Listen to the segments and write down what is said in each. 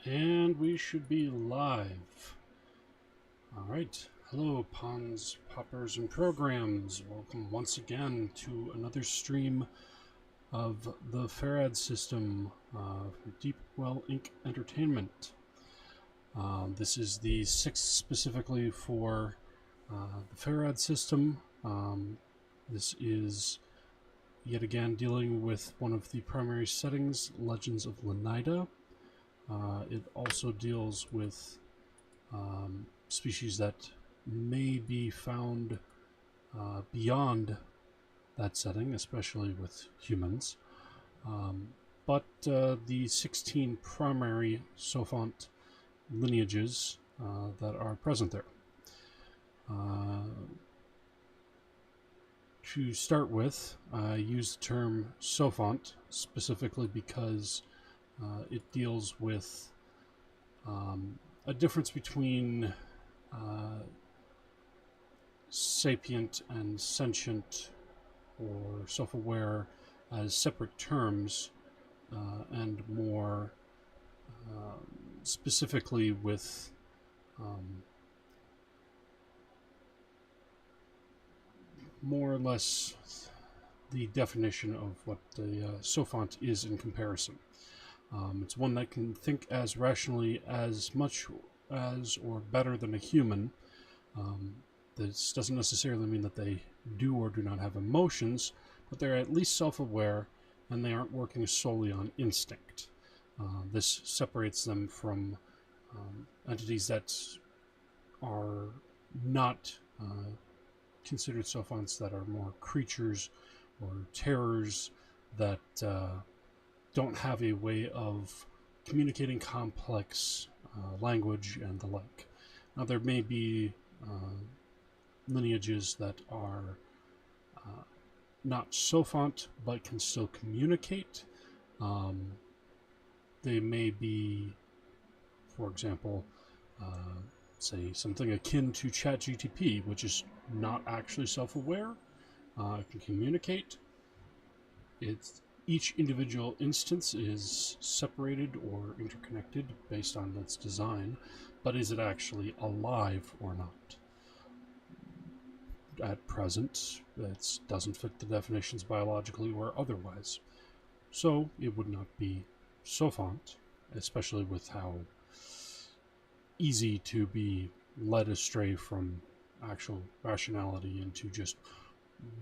And we should be live. Alright, hello pawns, poppers, and programs. Welcome once again to another stream of the FARAD System from Deepwell Ink Entertainment. This is the sixth specifically for the FARAD System. This is yet again dealing with one of the primary settings, Legends of Lenida. It also deals with species that may be found beyond that setting, especially with humans. But the 16 primary sophont lineages that are present there. To start with, I use the term sophont specifically because it deals with a difference between sapient and sentient or self-aware as separate terms, and more specifically with more or less the definition of what the sophont is in comparison. It's one that can think as rationally as much as or better than a human. This doesn't necessarily mean that they do or do not have emotions, but they're at least self-aware and they aren't working solely on instinct. This separates them from entities that are not considered sophonts, that are more creatures or terrors that don't have a way of communicating complex language and the like. Now, there may be lineages that are not sophont but can still communicate. They may be, for example, say something akin to ChatGTP, which is not actually self-aware, can communicate. Each individual instance is separated or interconnected based on its design, but is it actually alive or not? At present, it doesn't fit the definitions biologically or otherwise. So it would not be sophont, especially with how easy to be led astray from actual rationality into just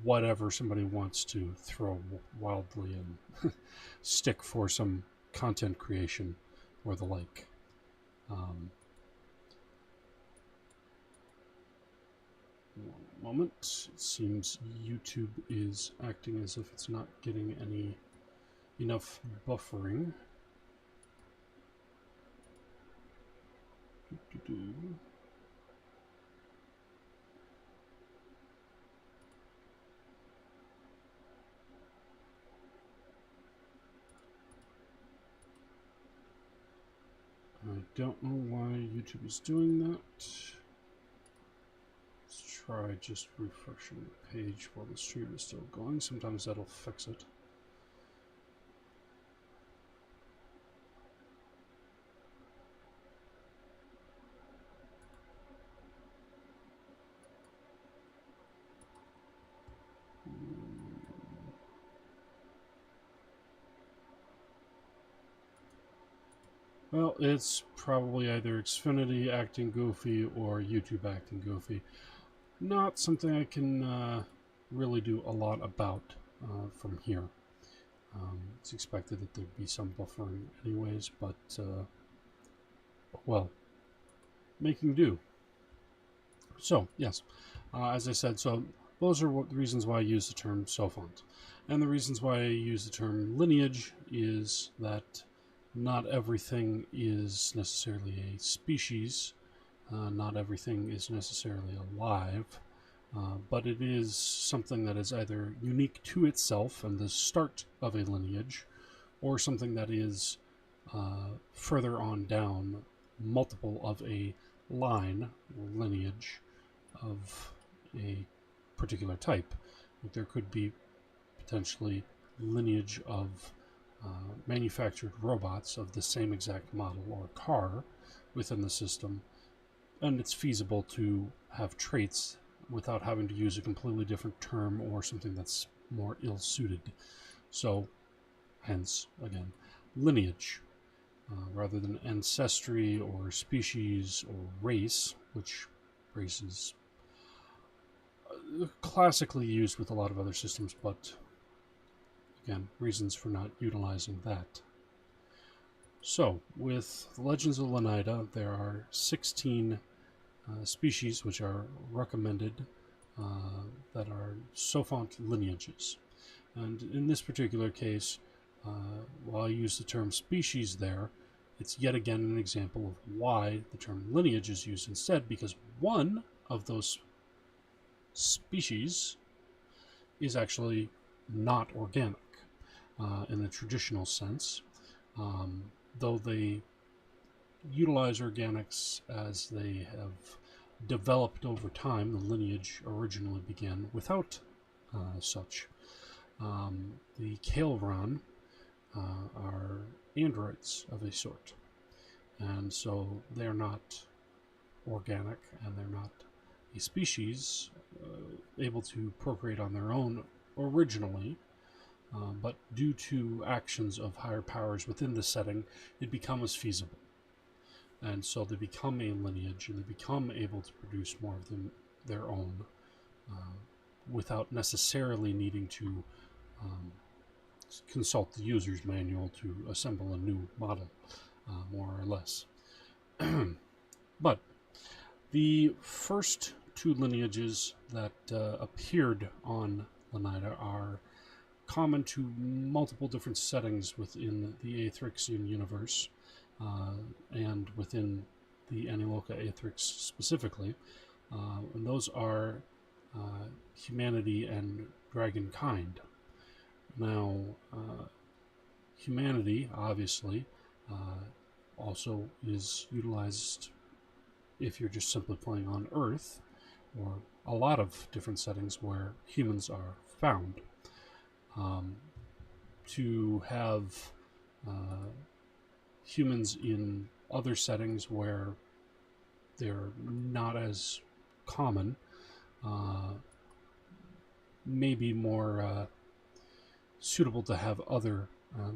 whatever somebody wants to throw wildly and stick for some content creation or the like. One moment. It seems YouTube is acting as if it's not getting enough buffering. I don't know why YouTube is doing that. Let's try just refreshing the page while the stream is still going. Sometimes that'll fix it. Well, it's probably either Xfinity acting goofy or YouTube acting goofy. Not something I can really do a lot about from here. It's expected that there'd be some buffering anyways, but, well, making do. So, yes, as I said, so those are the reasons why I use the term sophont. And the reasons why I use the term lineage is that not everything is necessarily a species, not everything is necessarily alive, but it is something that is either unique to itself and the start of a lineage, or something that is further on down, multiple of a line or lineage of a particular type. There could be potentially lineage of manufactured robots of the same exact model or car within the system, and it's feasible to have traits without having to use a completely different term or something that's more ill-suited. So, hence, again, lineage. Rather than ancestry or species or race, which race is classically used with a lot of other systems, but again, reasons for not utilizing that. So, with Legends of Lenida, there are 16 species which are recommended that are sophont lineages. And in this particular case, while I use the term species there, it's yet again an example of why the term lineage is used instead, because one of those species is actually not organic in the traditional sense, though they utilize organics as they have developed over time. The lineage originally began without such. The Kael'Ron are androids of a sort, and so they're not organic, and they're not a species able to procreate on their own originally, but due to actions of higher powers within the setting, it becomes feasible. And so they become a lineage, and they become able to produce more of them their own without necessarily needing to consult the user's manual to assemble a new model, more or less. But the first two lineages that appeared on Lenida are common to multiple different settings within the Aetherixian universe, and within the Aniloka Aetherics specifically, and those are humanity and dragonkind. Now, humanity, obviously, also is utilized if you're just simply playing on Earth, or a lot of different settings where humans are found. To have humans in other settings where they're not as common may be more suitable to have other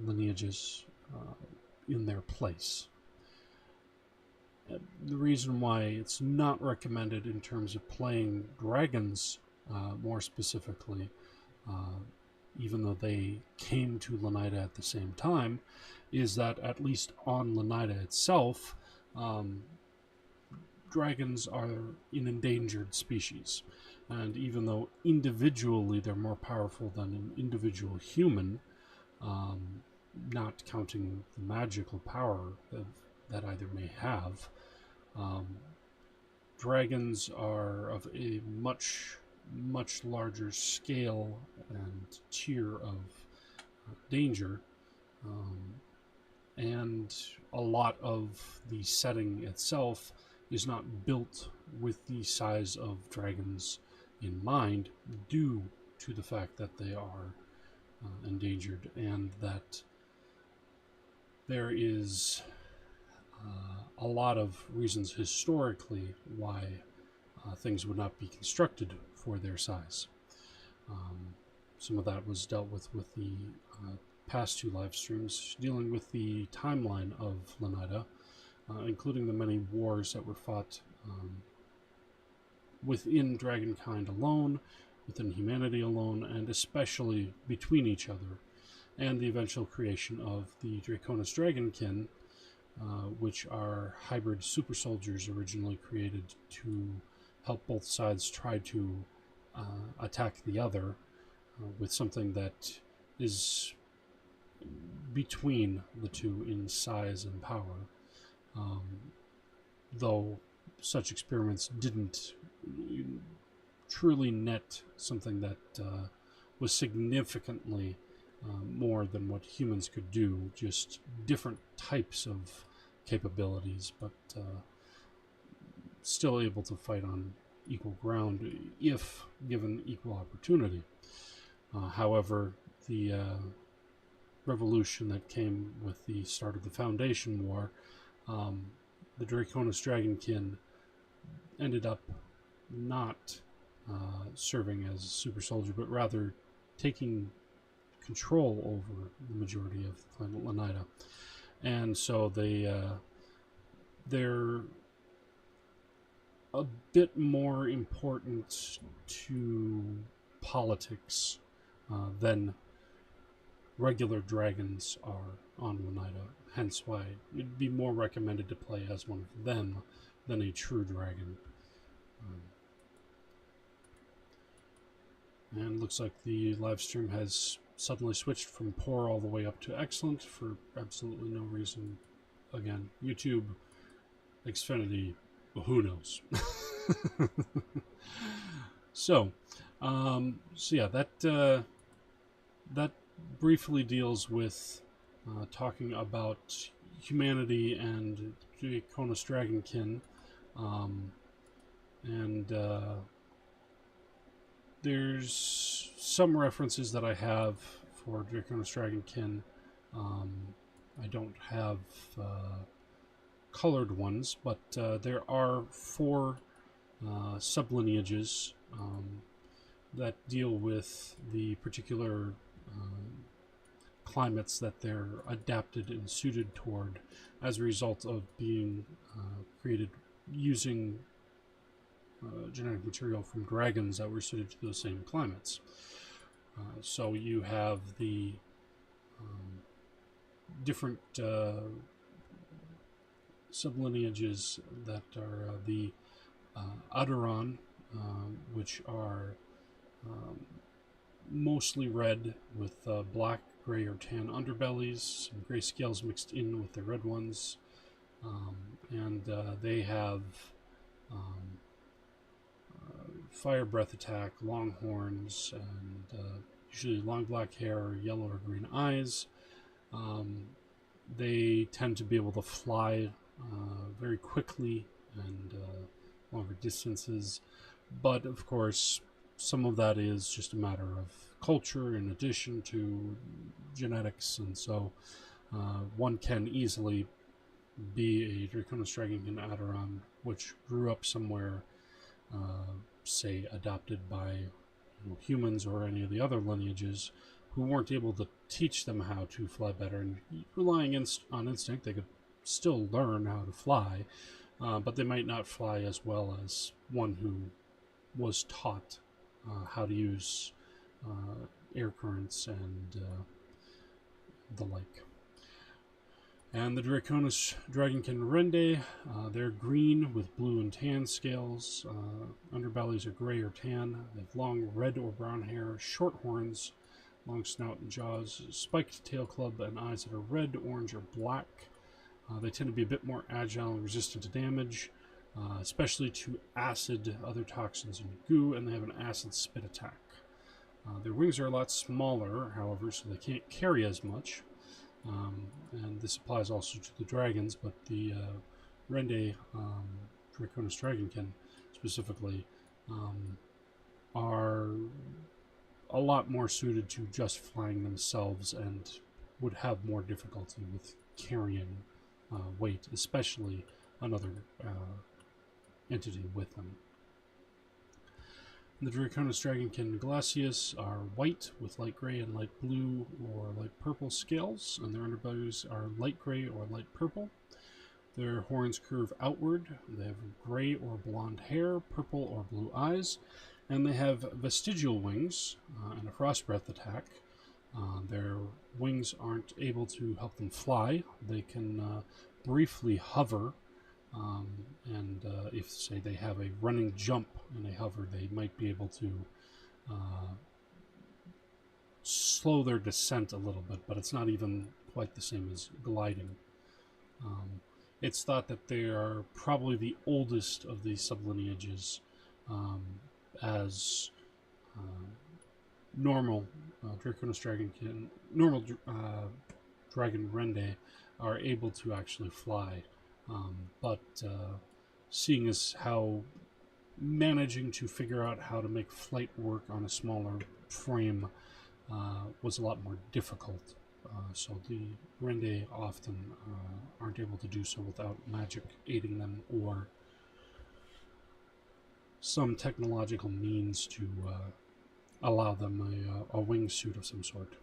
lineages in their place. The reason why it's not recommended in terms of playing dragons more specifically, even though they came to Lenida at the same time, is that at least on Lenida itself, dragons are an endangered species. And even though individually they're more powerful than an individual human, not counting the magical power that either may have, dragons are of a much larger scale and tier of danger, and a lot of the setting itself is not built with the size of dragons in mind, due to the fact that they are endangered, and that there is a lot of reasons historically why things would not be constructed for their size. Some of that was dealt with the past two live streams, dealing with the timeline of Lenida, including the many wars that were fought within Dragonkind alone, within humanity alone, and especially between each other, and the eventual creation of the Draconis Dragonkin, which are hybrid super soldiers originally created to help both sides try to attack the other with something that is between the two in size and power, though such experiments didn't truly net something that was significantly more than what humans could do, just different types of capabilities, but still able to fight on equal ground if given equal opportunity. However, the revolution that came with the start of the Foundation War, the Draconis Dragonkin ended up not serving as a super soldier, but rather taking control over the majority of the planet Lenida. And so they're a bit more important to politics than regular dragons are on Lenida. Hence why it'd be more recommended to play as one of them than a true dragon. And looks like the live stream has suddenly switched from poor all the way up to excellent for absolutely no reason. Again, YouTube, Xfinity, who knows? So yeah, that briefly deals with talking about humanity and Draconis Dragonkin, and there's some references that I have for Draconis Dragonkin. I don't have colored ones, but there are 4 sublineages that deal with the particular climates that they're adapted and suited toward as a result of being created using genetic material from dragons that were suited to those same climates. So you have the different sublineages that are the i.d.e, which are mostly red with black, gray, or tan underbellies, some gray scales mixed in with the red ones, and they have fire breath attack, long horns, and usually long black hair, yellow or green eyes. They tend to be able to fly very quickly and longer distances, but of course some of that is just a matter of culture in addition to genetics, and so one can easily be a Draconis Dragonkin i.d.e, which grew up somewhere, say adopted by humans or any of the other lineages, who weren't able to teach them how to fly better, and relying on instinct, they could still learn how to fly, but they might not fly as well as one who was taught how to use air currents and the like. And the Draconis Dragonkin Rende, they're green with blue and tan scales. Underbellies are gray or tan. They have long red or brown hair, short horns, long snout and jaws, spiked tail club, and eyes that are red, orange, or black. They tend to be a bit more agile and resistant to damage, especially to acid, other toxins, and goo, and they have an acid spit attack. Their wings are a lot smaller, however, so they can't carry as much. And this applies also to the dragons, but the Rende, Draconis Dragonkin specifically, are a lot more suited to just flying themselves and would have more difficulty with carrying weight, especially another entity with them. The Draconis Dragonkin Glacius are white with light gray and light blue or light purple scales, and their underbellies are light gray or light purple. Their horns curve outward. They have gray or blonde hair, purple or blue eyes, and they have vestigial wings and a frost breath attack. Their wings aren't able to help them fly. They can briefly hover, and if, say, they have a running jump and they hover, they might be able to slow their descent a little bit, but it's not even quite the same as gliding. It's thought that they are probably the oldest of these sublineages, as normal Draconis Dragonkin, normal Dragon Rende are able to actually fly. But seeing as how managing to figure out how to make flight work on a smaller frame was a lot more difficult, so the Rende often aren't able to do so without magic aiding them or some technological means to allow them a wingsuit of some sort.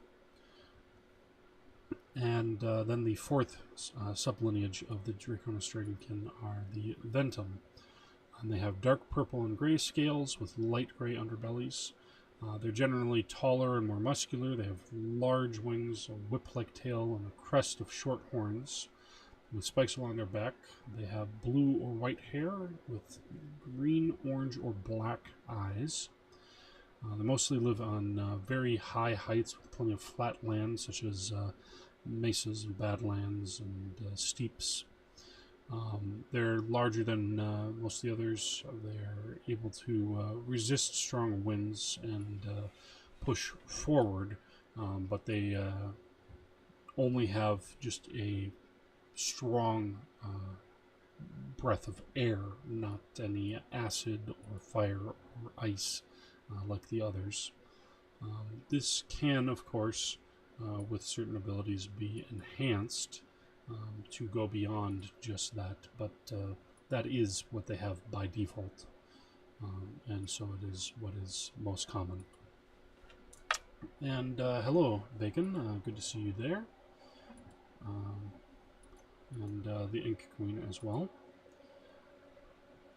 And then the fourth sublineage of the Draconis Dragonkin are the Ventum. And they have dark purple and gray scales with light gray underbellies. They're generally taller and more muscular. They have large wings, a whip-like tail, and a crest of short horns with spikes along their back. They have blue or white hair with green, orange, or black eyes. They mostly live on very high heights with plenty of flat land, such as mesas and badlands and steeps. They're larger than most of the others. They're able to resist strong winds and push forward, but they only have just a strong breath of air, not any acid or fire or ice like the others. This can, of course, with certain abilities, be enhanced to go beyond just that, but that is what they have by default, and so it is what is most common. And hello, Bacon, good to see you there, and the Ink Queen as well.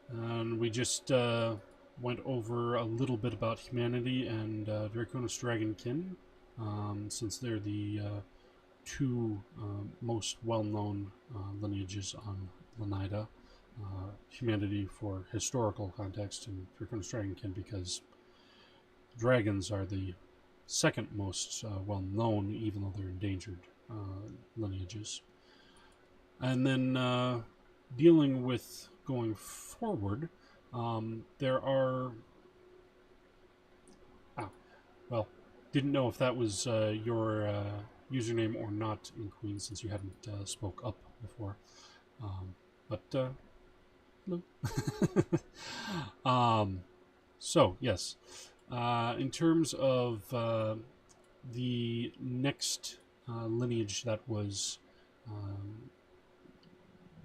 And we just went over a little bit about humanity and Draconis Dragonkin, since they're the two most well-known lineages on Lenida. Humanity for historical context, and Draconis Dragonkin because dragons are the second most well-known, even though they're endangered lineages. And then dealing with going forward, there are... well, didn't know if that was your username or not, in Queen, since you hadn't spoke up before. But no. So yes, in terms of the next lineage that was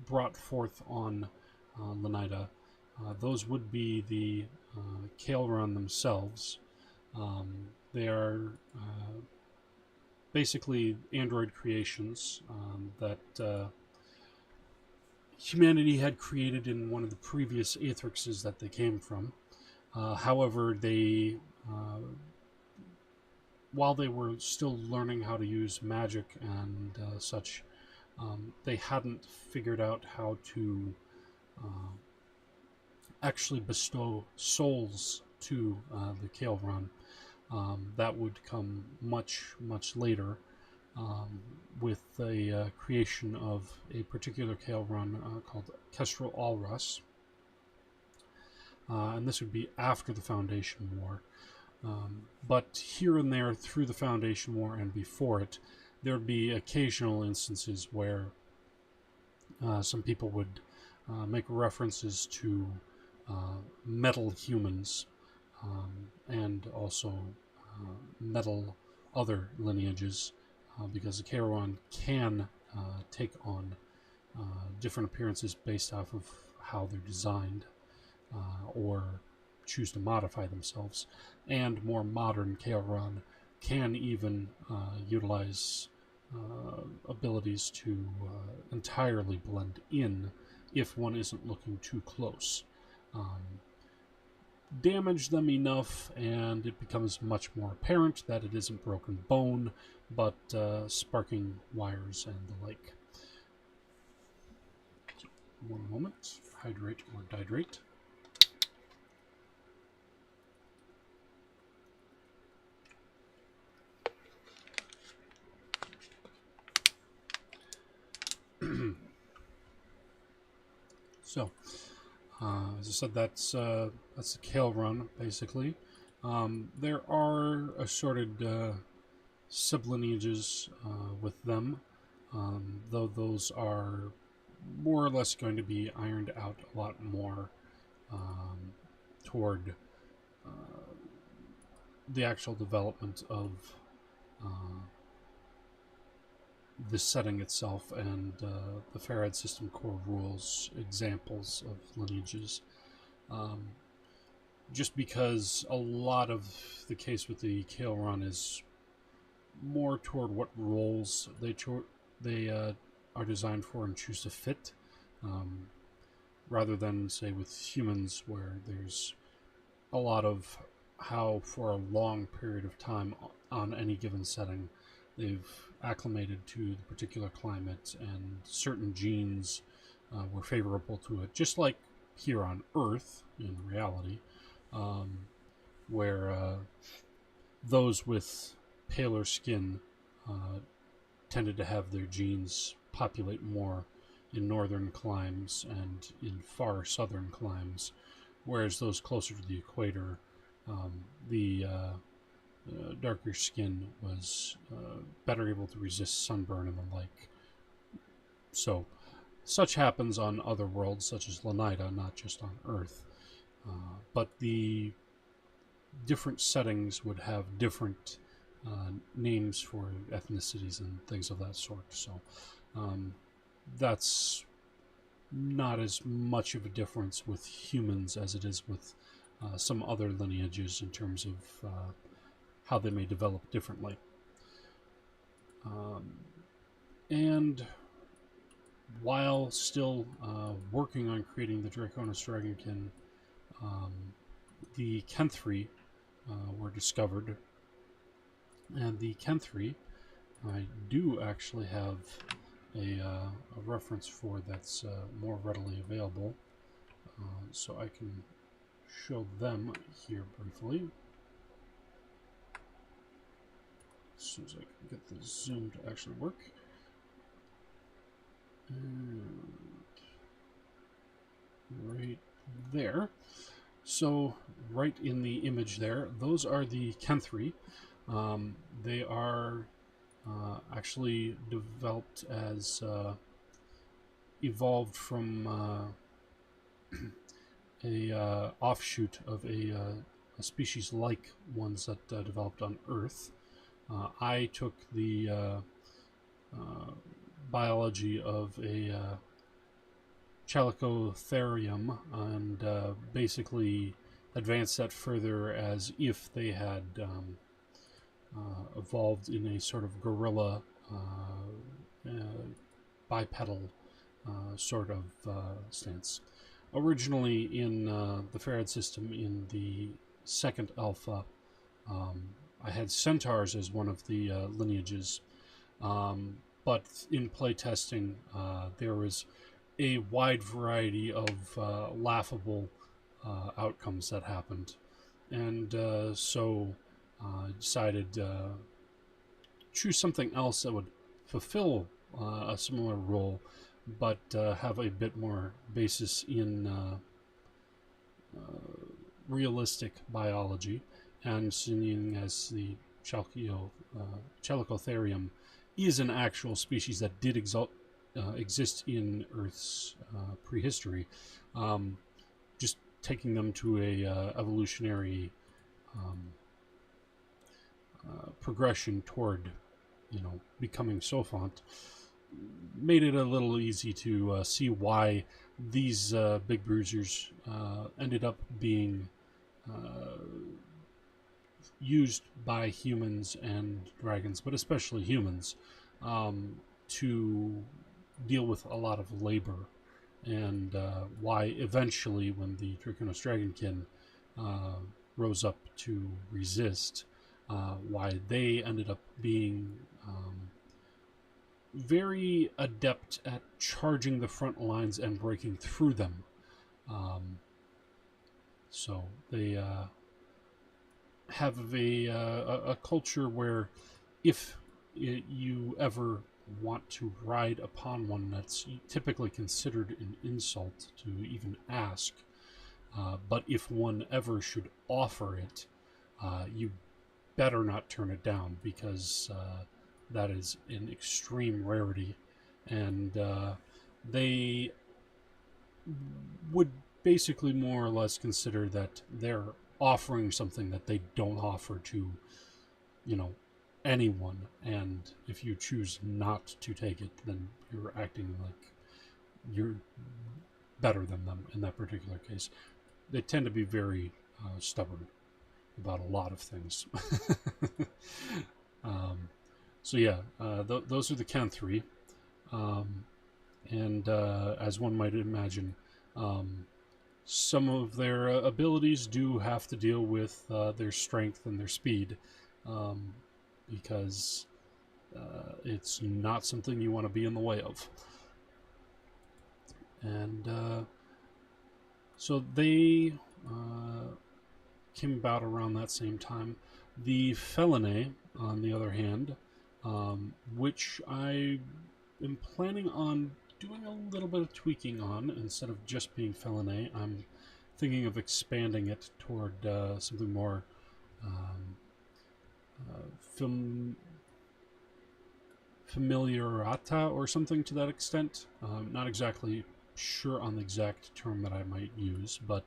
brought forth on Lenida, those would be the Kael'ron themselves. They are basically android creations that humanity had created in one of the previous Aethrixes that they came from. However, they, while they were still learning how to use magic and such, they hadn't figured out how to actually bestow souls to the Kael'ron. That would come much, much later with the creation of a particular Kael'ron called Kestrel Alras. And this would be after the Foundation War. But here and there through the Foundation War and before it, there would be occasional instances where some people would make references to metal humans and also metal other lineages, because the Kael'ron can take on different appearances based off of how they're designed or choose to modify themselves. And more modern Kael'ron can even utilize abilities to entirely blend in if one isn't looking too close. Damage them enough and it becomes much more apparent that it isn't broken bone, but sparking wires and the like. One moment. Hydrate or dihydrate. So, as I said, that's the Kael'ron, basically. There are assorted sublineages with them, though those are more or less going to be ironed out a lot more toward the actual development of the setting itself and the FARAD System core rules examples of lineages. Just because a lot of the case with the Kale run is more toward what roles they are designed for and choose to fit, rather than, say, with humans, where there's a lot of how, for a long period of time on any given setting, they've acclimated to the particular climate, and certain genes were favorable to it, just like here on Earth in reality, where those with paler skin tended to have their genes populate more in northern climes and in far southern climes, whereas those closer to the equator, the darker skin was better able to resist sunburn and the like. So, such happens on other worlds, such as Lenida, not just on Earth. But the different settings would have different names for ethnicities and things of that sort. So, that's not as much of a difference with humans as it is with some other lineages in terms of how they may develop differently. And while still working on creating the Draconis Dragonkin, the Kenthri were discovered. And the Kenthri, I do actually have a reference for that's more readily available, so I can show them here briefly. As soon as I can get the zoom to actually work. And right there. So right in the image there, those are the Kenthri. They are actually developed as evolved from a offshoot of a species like ones that developed on Earth. I took the biology of a Chalicotherium and basically advanced that further as if they had evolved in a sort of gorilla bipedal sort of stance. Originally in the FARAD system in the second alpha, I had centaurs as one of the lineages, but in playtesting there was a wide variety of laughable outcomes that happened, and so I decided to choose something else that would fulfill a similar role, but have a bit more basis in realistic biology. And seeing as the Chalicotherium is an actual species that did exist in Earth's prehistory, just taking them to a evolutionary progression toward, becoming sophont, made it a little easy to see why these big bruisers ended up being used by humans and dragons, but especially humans, to deal with a lot of labor, and why eventually, when the Draconis Dragonkin rose up to resist, why they ended up being very adept at charging the front lines and breaking through them. So they have a culture where if you ever want to ride upon one, that's typically considered an insult to even ask. But if one ever should offer it, you better not turn it down, because that is an extreme rarity, and they would basically more or less consider that they're offering something that they don't offer to, anyone, and if you choose not to take it, then you're acting like you're better than them in that particular case. They tend to be very stubborn about a lot of things. So yeah, those are the Ken 3. And as one might imagine, some of their abilities do have to deal with their strength and their speed, because it's not something you want to be in the way of. And so they came about around that same time. The Felinae, on the other hand, which I am planning on doing a little bit of tweaking on. Instead of just being Felinae, I'm thinking of expanding it toward something more familiarata or something to that extent. Not exactly sure on the exact term that I might use, but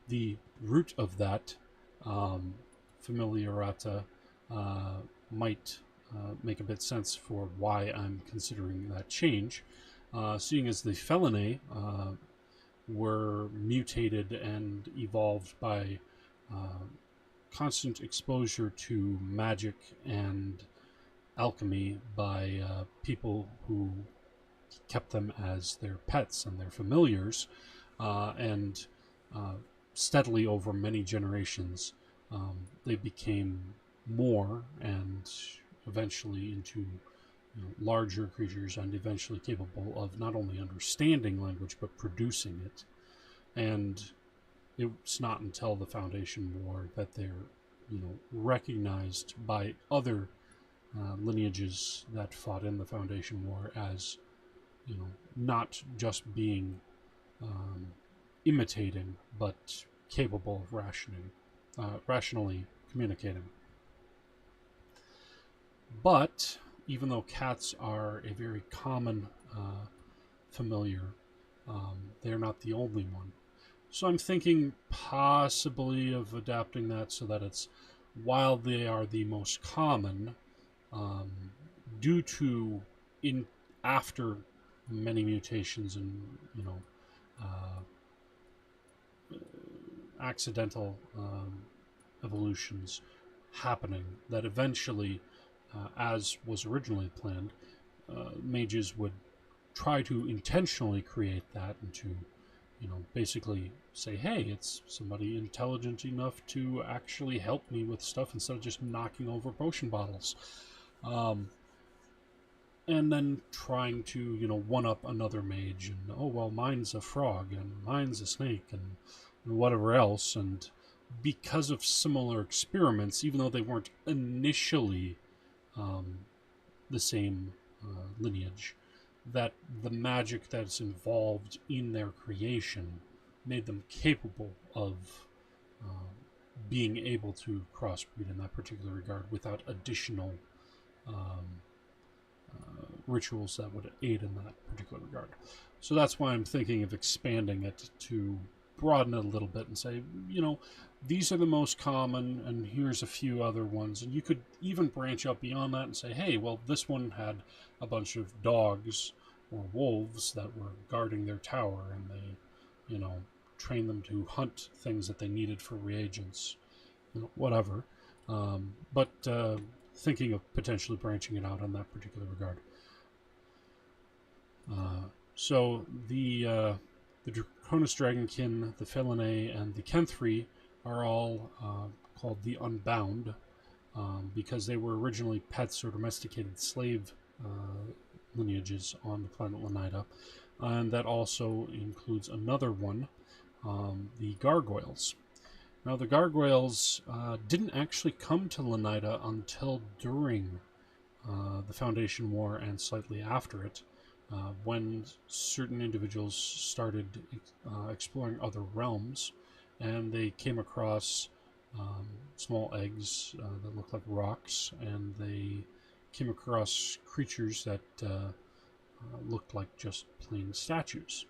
the root of that, familiarata, might make a bit sense for why I'm considering that change. Seeing as the Felinae were mutated and evolved by constant exposure to magic and alchemy by people who kept them as their pets and their familiars, and steadily over many generations, they became more and eventually into larger creatures, and eventually capable of not only understanding language but producing it. And it's not until the Foundation War that they're recognized by other lineages that fought in the Foundation War as not just being imitating, but capable of rationally communicating. But even though cats are a very common familiar, they're not the only one. So I'm thinking possibly of adapting that so that it's, while they are the most common, due to after many mutations and accidental evolutions happening, that eventually, as was originally planned, mages would try to intentionally create that and to basically say, hey, it's somebody intelligent enough to actually help me with stuff instead of just knocking over potion bottles. And then trying to, one up another mage, and oh well, mine's a frog and mine's a snake and whatever else. And because of similar experiments, even though they weren't initially the same lineage, that the magic that's involved in their creation made them capable of being able to crossbreed in that particular regard without additional rituals that would aid in that particular regard. So that's why I'm thinking of expanding it to broaden it a little bit and say, these are the most common, and here's a few other ones. And you could even branch out beyond that and say, hey, well, this one had a bunch of dogs or wolves that were guarding their tower, and they, trained them to hunt things that they needed for reagents, whatever. But thinking of potentially branching it out in that particular regard. So the Draconis Dragonkin, the Felinae, and the Kenthri are all called the Unbound, because they were originally pets or domesticated slave lineages on the planet Lenida. And that also includes another one, the Gargoyles. Now, the Gargoyles didn't actually come to Lenida until during the Foundation War and slightly after it, when certain individuals started exploring other realms, and they came across small eggs that looked like rocks, and they came across creatures that looked like just plain statues.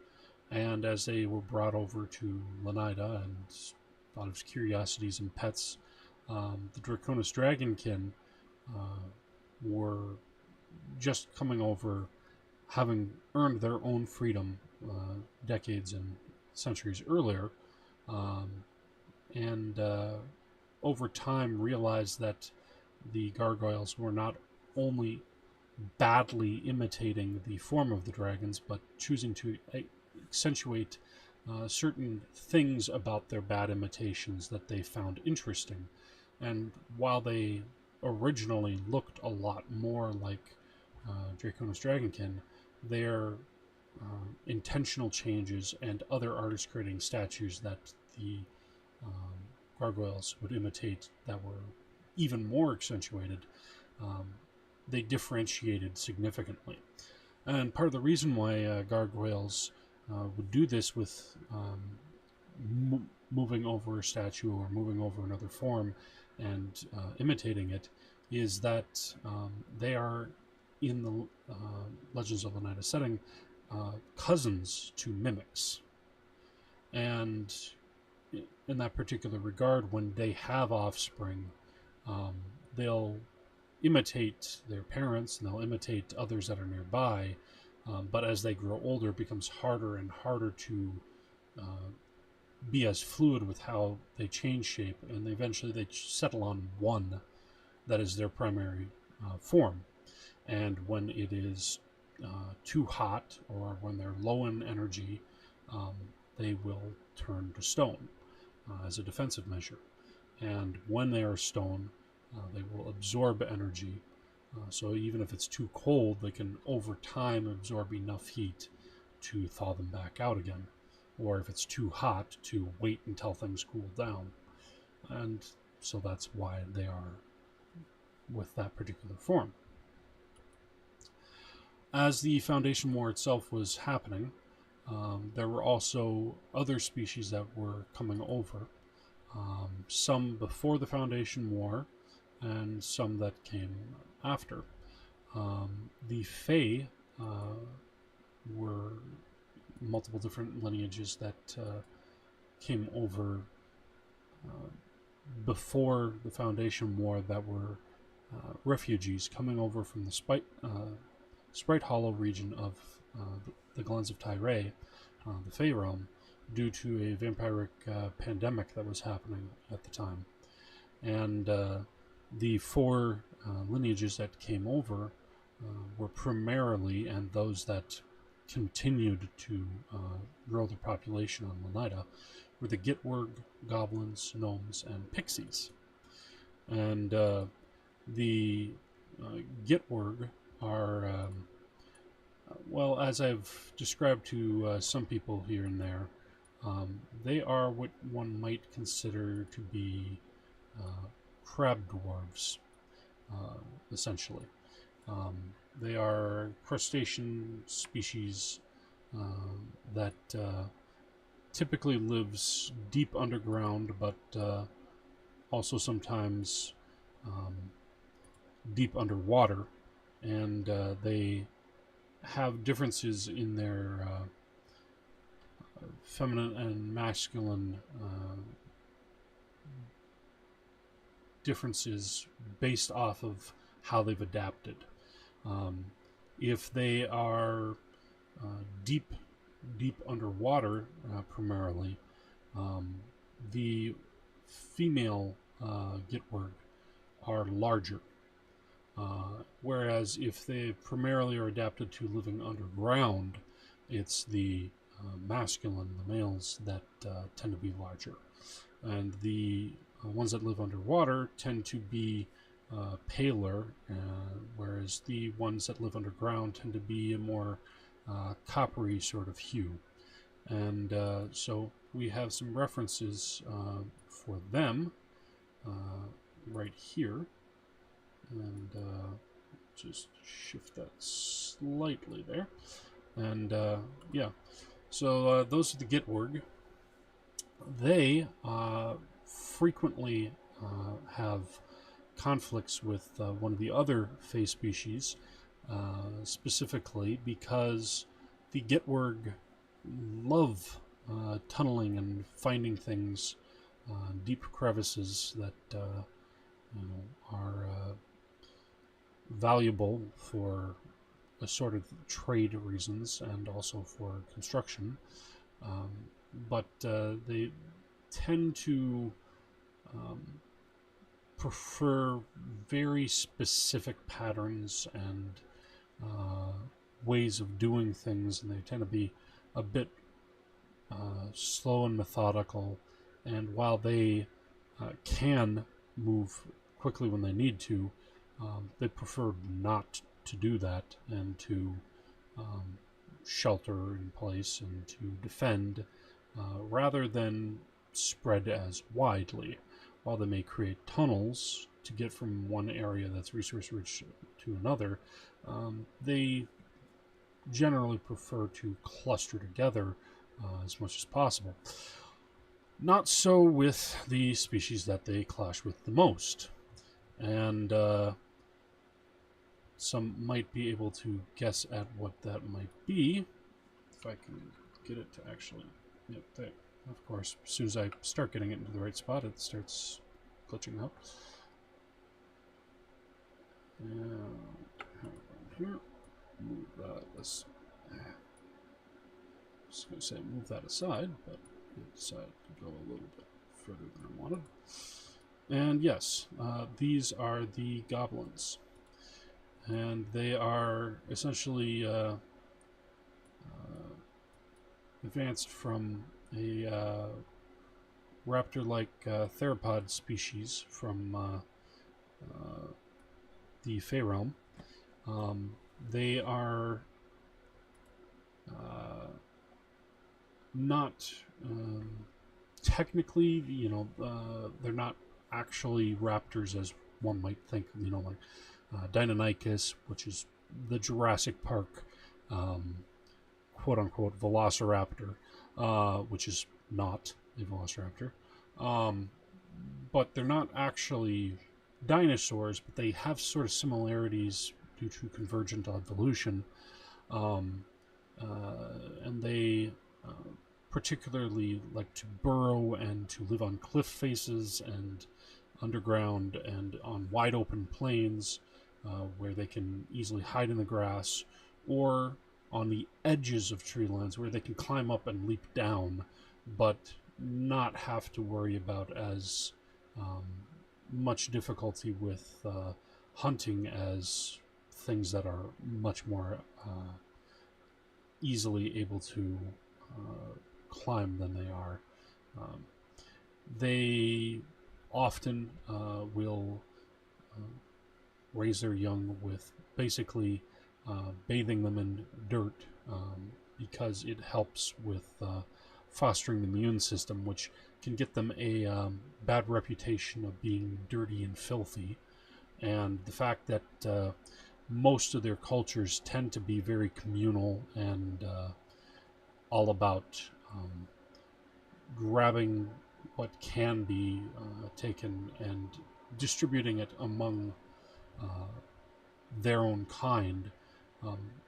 And as they were brought over to Lenida and thought of curiosities and pets, the Draconis Dragonkin were just coming over, having earned their own freedom decades and centuries earlier, um, and over time realized that the gargoyles were not only badly imitating the form of the dragons, but choosing to accentuate certain things about their bad imitations that they found interesting. And while they originally looked a lot more like Draconis Dragonkin, their intentional changes and other artists creating statues that the um, gargoyles would imitate that were even more accentuated, um, they differentiated significantly. And part of the reason why gargoyles would do this with moving over a statue or moving over another form and imitating it is that they are, in the Legends of Lenida setting, cousins to mimics. And in that particular regard, when they have offspring, they'll imitate their parents and they'll imitate others that are nearby. But as they grow older, it becomes harder and harder to be as fluid with how they change shape, and eventually they settle on one that is their primary form. And when it is too hot or when they're low in energy, they will turn to stone as a defensive measure. And when they are stone, they will absorb energy. So even if it's too cold, they can over time absorb enough heat to thaw them back out again. Or if it's too hot, to wait until things cool down. And so that's why they are with that particular form. As the Foundation War itself was happening, there were also other species that were coming over. Some before the Foundation War, and some that came after. The Fae were multiple different lineages that came over before the Foundation War that were refugees coming over from the Sprite Hollow region of the Glens of Tyre, the Fae realm, due to a vampiric pandemic that was happening at the time. And the four lineages that came over were primarily, and those that continued to grow their population on Lenida, were the Gitwurg, goblins, gnomes, and pixies. And the Gitwurg are, well, as I've described to some people here and there, they are what one might consider to be crab dwarves, essentially. They are crustacean species that typically lives deep underground, but also sometimes deep underwater, and they have differences in their feminine and masculine differences based off of how they've adapted. If they are deep underwater primarily, the female Gitwurg are larger. Whereas if they primarily are adapted to living underground, it's the masculine, the males, that tend to be larger. And the ones that live underwater tend to be paler, whereas the ones that live underground tend to be a more coppery sort of hue. And so we have some references for them right here. And just shift that slightly there. And yeah, so those are the Gitwurg. They frequently have conflicts with one of the other Fae species, specifically because the Gitwurg love tunneling and finding things, deep crevices that are valuable for assorted trade reasons and also for construction. But they tend to prefer very specific patterns and ways of doing things, and they tend to be a bit slow and methodical. And while they can move quickly when they need to, they prefer not to do that and to shelter in place and to defend rather than spread as widely. While they may create tunnels to get from one area that's resource rich to another, they generally prefer to cluster together as much as possible. Not so with the species that they clash with the most. And some might be able to guess at what that might be. If I can get it to actually... Yep, there. Of course, as soon as I start getting it into the right spot, it starts glitching out. And here, move that. Just going to say move that aside, but it decided to go a little bit further than I wanted. And yes, these are the goblins, and they are essentially advanced from a raptor-like theropod species from the Fey realm. They are not technically, they're not actually raptors as one might think. Like Deinonychus, which is the Jurassic Park quote-unquote velociraptor, which is not a velociraptor. But they're not actually dinosaurs, but they have sort of similarities due to convergent evolution. And they particularly like to burrow and to live on cliff faces and underground and on wide open plains where they can easily hide in the grass, or on the edges of tree lines where they can climb up and leap down, but not have to worry about as much difficulty with hunting as things that are much more easily able to climb than they are. They often will raise their young with basically bathing them in dirt because it helps with fostering the immune system, which can get them a bad reputation of being dirty and filthy. And the fact that most of their cultures tend to be very communal and all about grabbing what can be taken and distributing it among their own kind.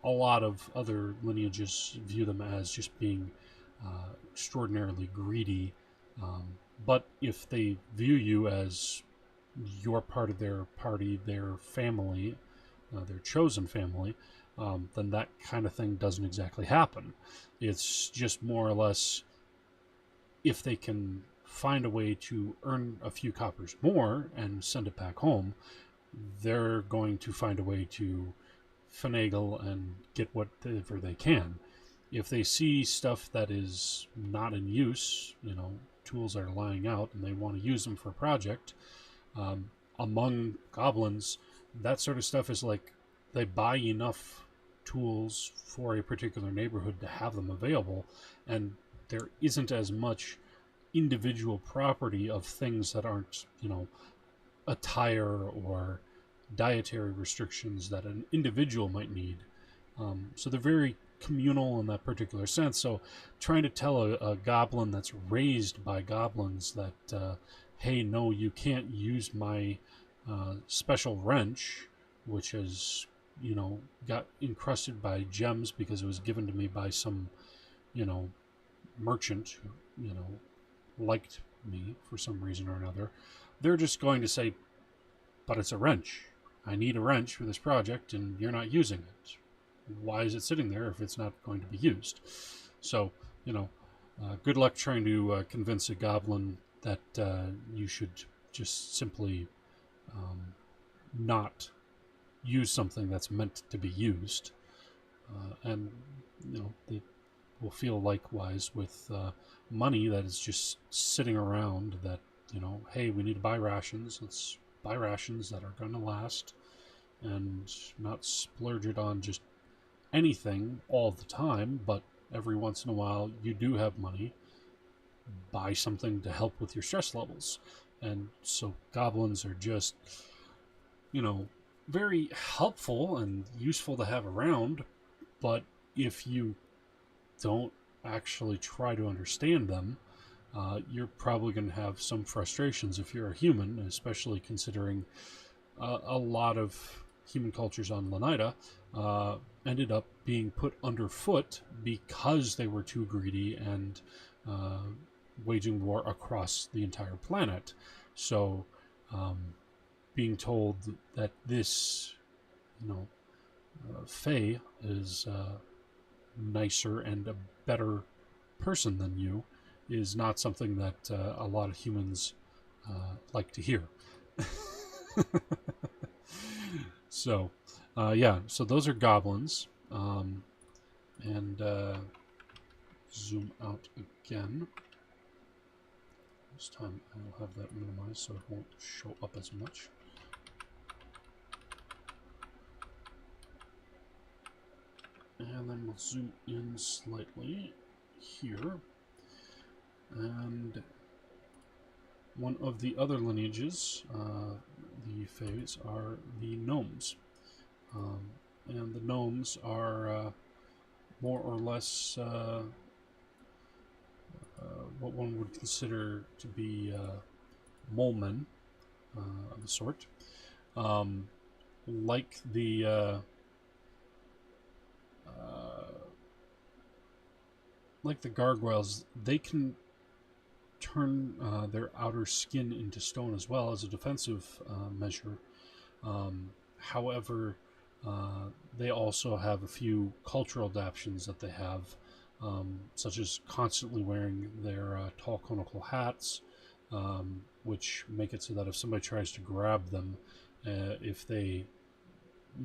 A lot of other lineages view them as just being extraordinarily greedy, but if they view you as you're part of their party, their family, their chosen family, then that kind of thing doesn't exactly happen. It's just more or less, if they can find a way to earn a few coppers more and send it back home, they're going to find a way to finagle and get whatever they can. If they see stuff that is not in use, tools are lying out and they want to use them for a project, among goblins, that sort of stuff is like they buy enough tools for a particular neighborhood to have them available, and there isn't as much individual property of things that aren't, attire or dietary restrictions that an individual might need. So they're very communal in that particular sense. So trying to tell a goblin that's raised by goblins that, hey, no, you can't use my special wrench, which has, got encrusted by gems because it was given to me by some, merchant who, liked me for some reason or another. They're just going to say, but it's a wrench. I need a wrench for this project, and you're not using it. Why is it sitting there if it's not going to be used? So, good luck trying to convince a goblin that you should just simply not use something that's meant to be used. And, they will feel likewise with money that is just sitting around that, hey, we need to buy rations. Let's buy rations that are going to last and not splurge it on just anything all the time, but every once in a while you do have money, buy something to help with your stress levels. And so goblins are just, very helpful and useful to have around, but if you don't actually try to understand them, you're probably going to have some frustrations if you're a human, especially considering a lot of human cultures on Lenida ended up being put underfoot because they were too greedy and waging war across the entire planet. So being told that this, Fae is nicer and a better person than you is not something that a lot of humans like to hear. So, so those are goblins. And zoom out again. This time I'll have that minimized so it won't show up as much. And then we'll zoom in slightly here. And one of the other lineages, the Faes, are the gnomes. And the gnomes are more or less what one would consider to be mole men of the sort. Like the gargoyles, they can turn their outer skin into stone as well as a defensive measure. However, they also have a few cultural adaptations that they have, such as constantly wearing their tall conical hats, which make it so that if somebody tries to grab them, if they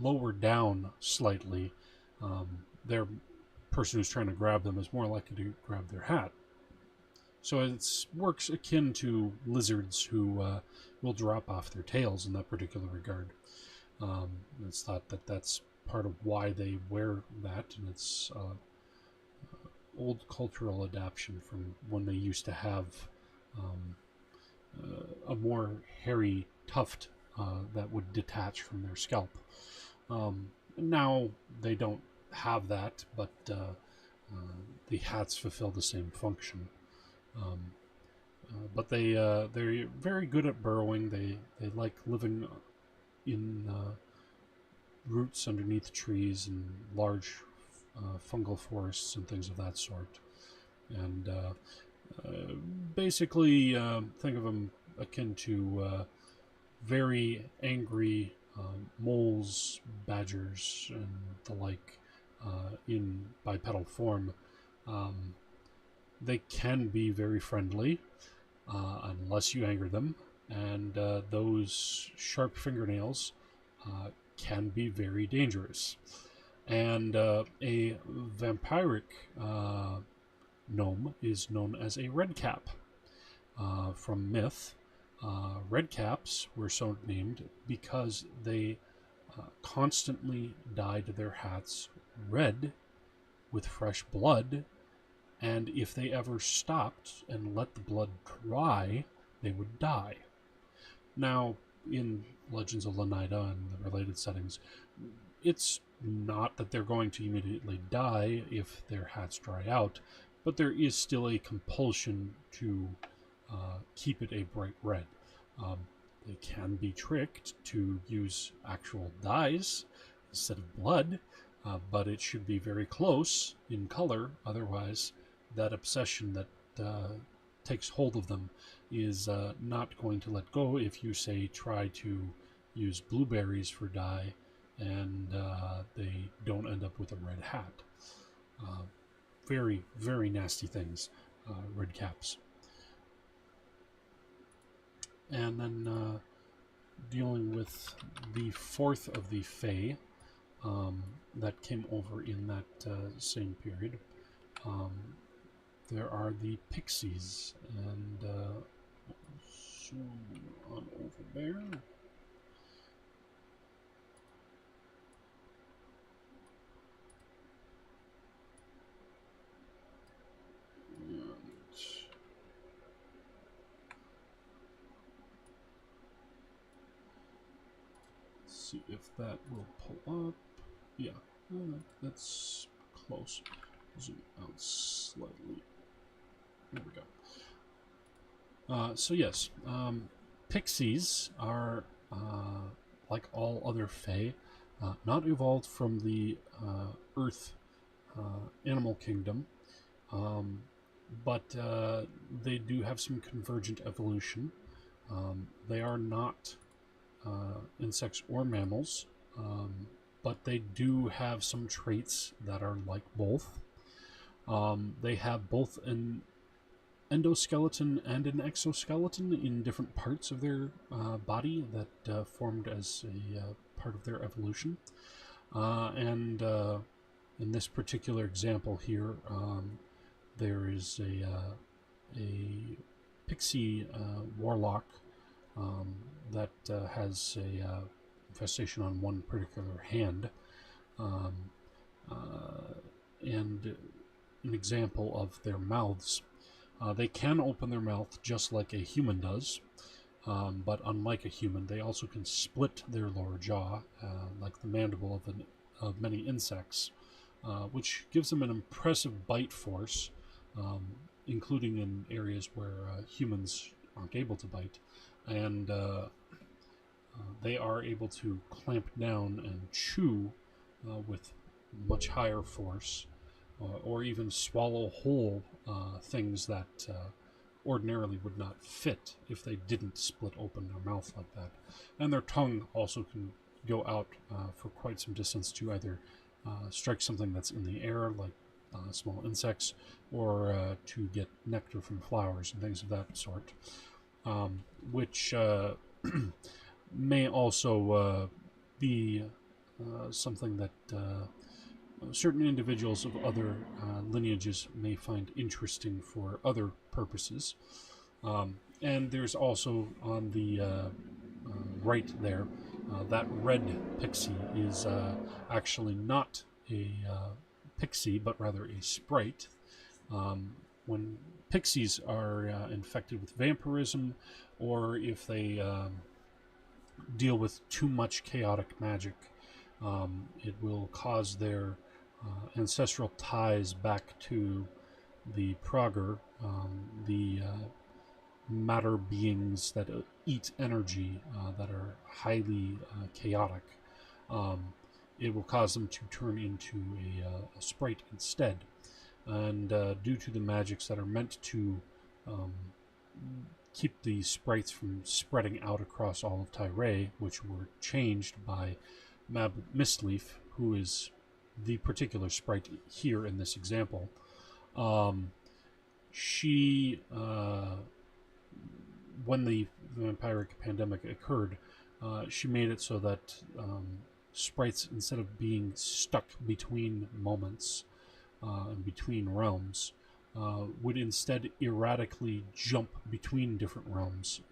lower down slightly, their person who's trying to grab them is more likely to grab their hat. So it works akin to lizards who will drop off their tails in that particular regard. It's thought that that's part of why they wear that, and it's old cultural adaptation from when they used to have a more hairy tuft that would detach from their scalp. Now they don't have that, but the hats fulfill the same function. But they're very good at burrowing. They like living in roots underneath trees and large fungal forests and things of that sort. And basically think of them akin to very angry moles, badgers, and the like in bipedal form. They can be very friendly unless you anger them, and those sharp fingernails can be very dangerous. And a vampiric gnome is known as a redcap. From myth, redcaps were so named because they constantly dyed their hats red with fresh blood, and if they ever stopped and let the blood dry, they would die. Now, in Legends of Lenida and the related settings, it's not that they're going to immediately die if their hats dry out, but there is still a compulsion to keep it a bright red. They can be tricked to use actual dyes instead of blood, but it should be very close in color, otherwise that obsession that takes hold of them is not going to let go if you say try to use blueberries for dye, and they don't end up with a red hat. Very, very nasty things, red caps. And then dealing with the fourth of the Fae that came over in that same period. There are the Pixies, and zoom on over there. See if that will pull up. Yeah, that's close. Zoom out slightly. There we go. So yes, Pixies are, like all other Fae, not evolved from the Earth animal kingdom, but they do have some convergent evolution. They are not insects or mammals, but they do have some traits that are like both. They have both an endoskeleton and an exoskeleton in different parts of their body that formed as a part of their evolution. And in this particular example here, there is a pixie warlock that has a infestation on one particular hand, and an example of their mouths. They can open their mouth just like a human does, but unlike a human, they also can split their lower jaw, like the mandible of many insects, which gives them an impressive bite force, including in areas where humans aren't able to bite. And they are able to clamp down and chew with much higher force, or even swallow whole things that ordinarily would not fit if they didn't split open their mouth like that. And their tongue also can go out for quite some distance to either strike something that's in the air, like small insects, or to get nectar from flowers and things of that sort, which may also be something that certain individuals of other lineages may find interesting for other purposes. And there's also on the right there, that red pixie is actually not a pixie, but rather a sprite. When pixies are infected with vampirism, or if they deal with too much chaotic magic, it will cause their ancestral ties back to the Prager, the matter beings that eat energy, that are highly chaotic. It will cause them to turn into a sprite instead. And due to the magics that are meant to keep the sprites from spreading out across all of Tyre, which were changed by Mab Mistleaf, who is the particular sprite here in this example. She, when the vampiric pandemic occurred, she made it so that sprites, instead of being stuck between moments and between realms, would instead erratically jump between different realms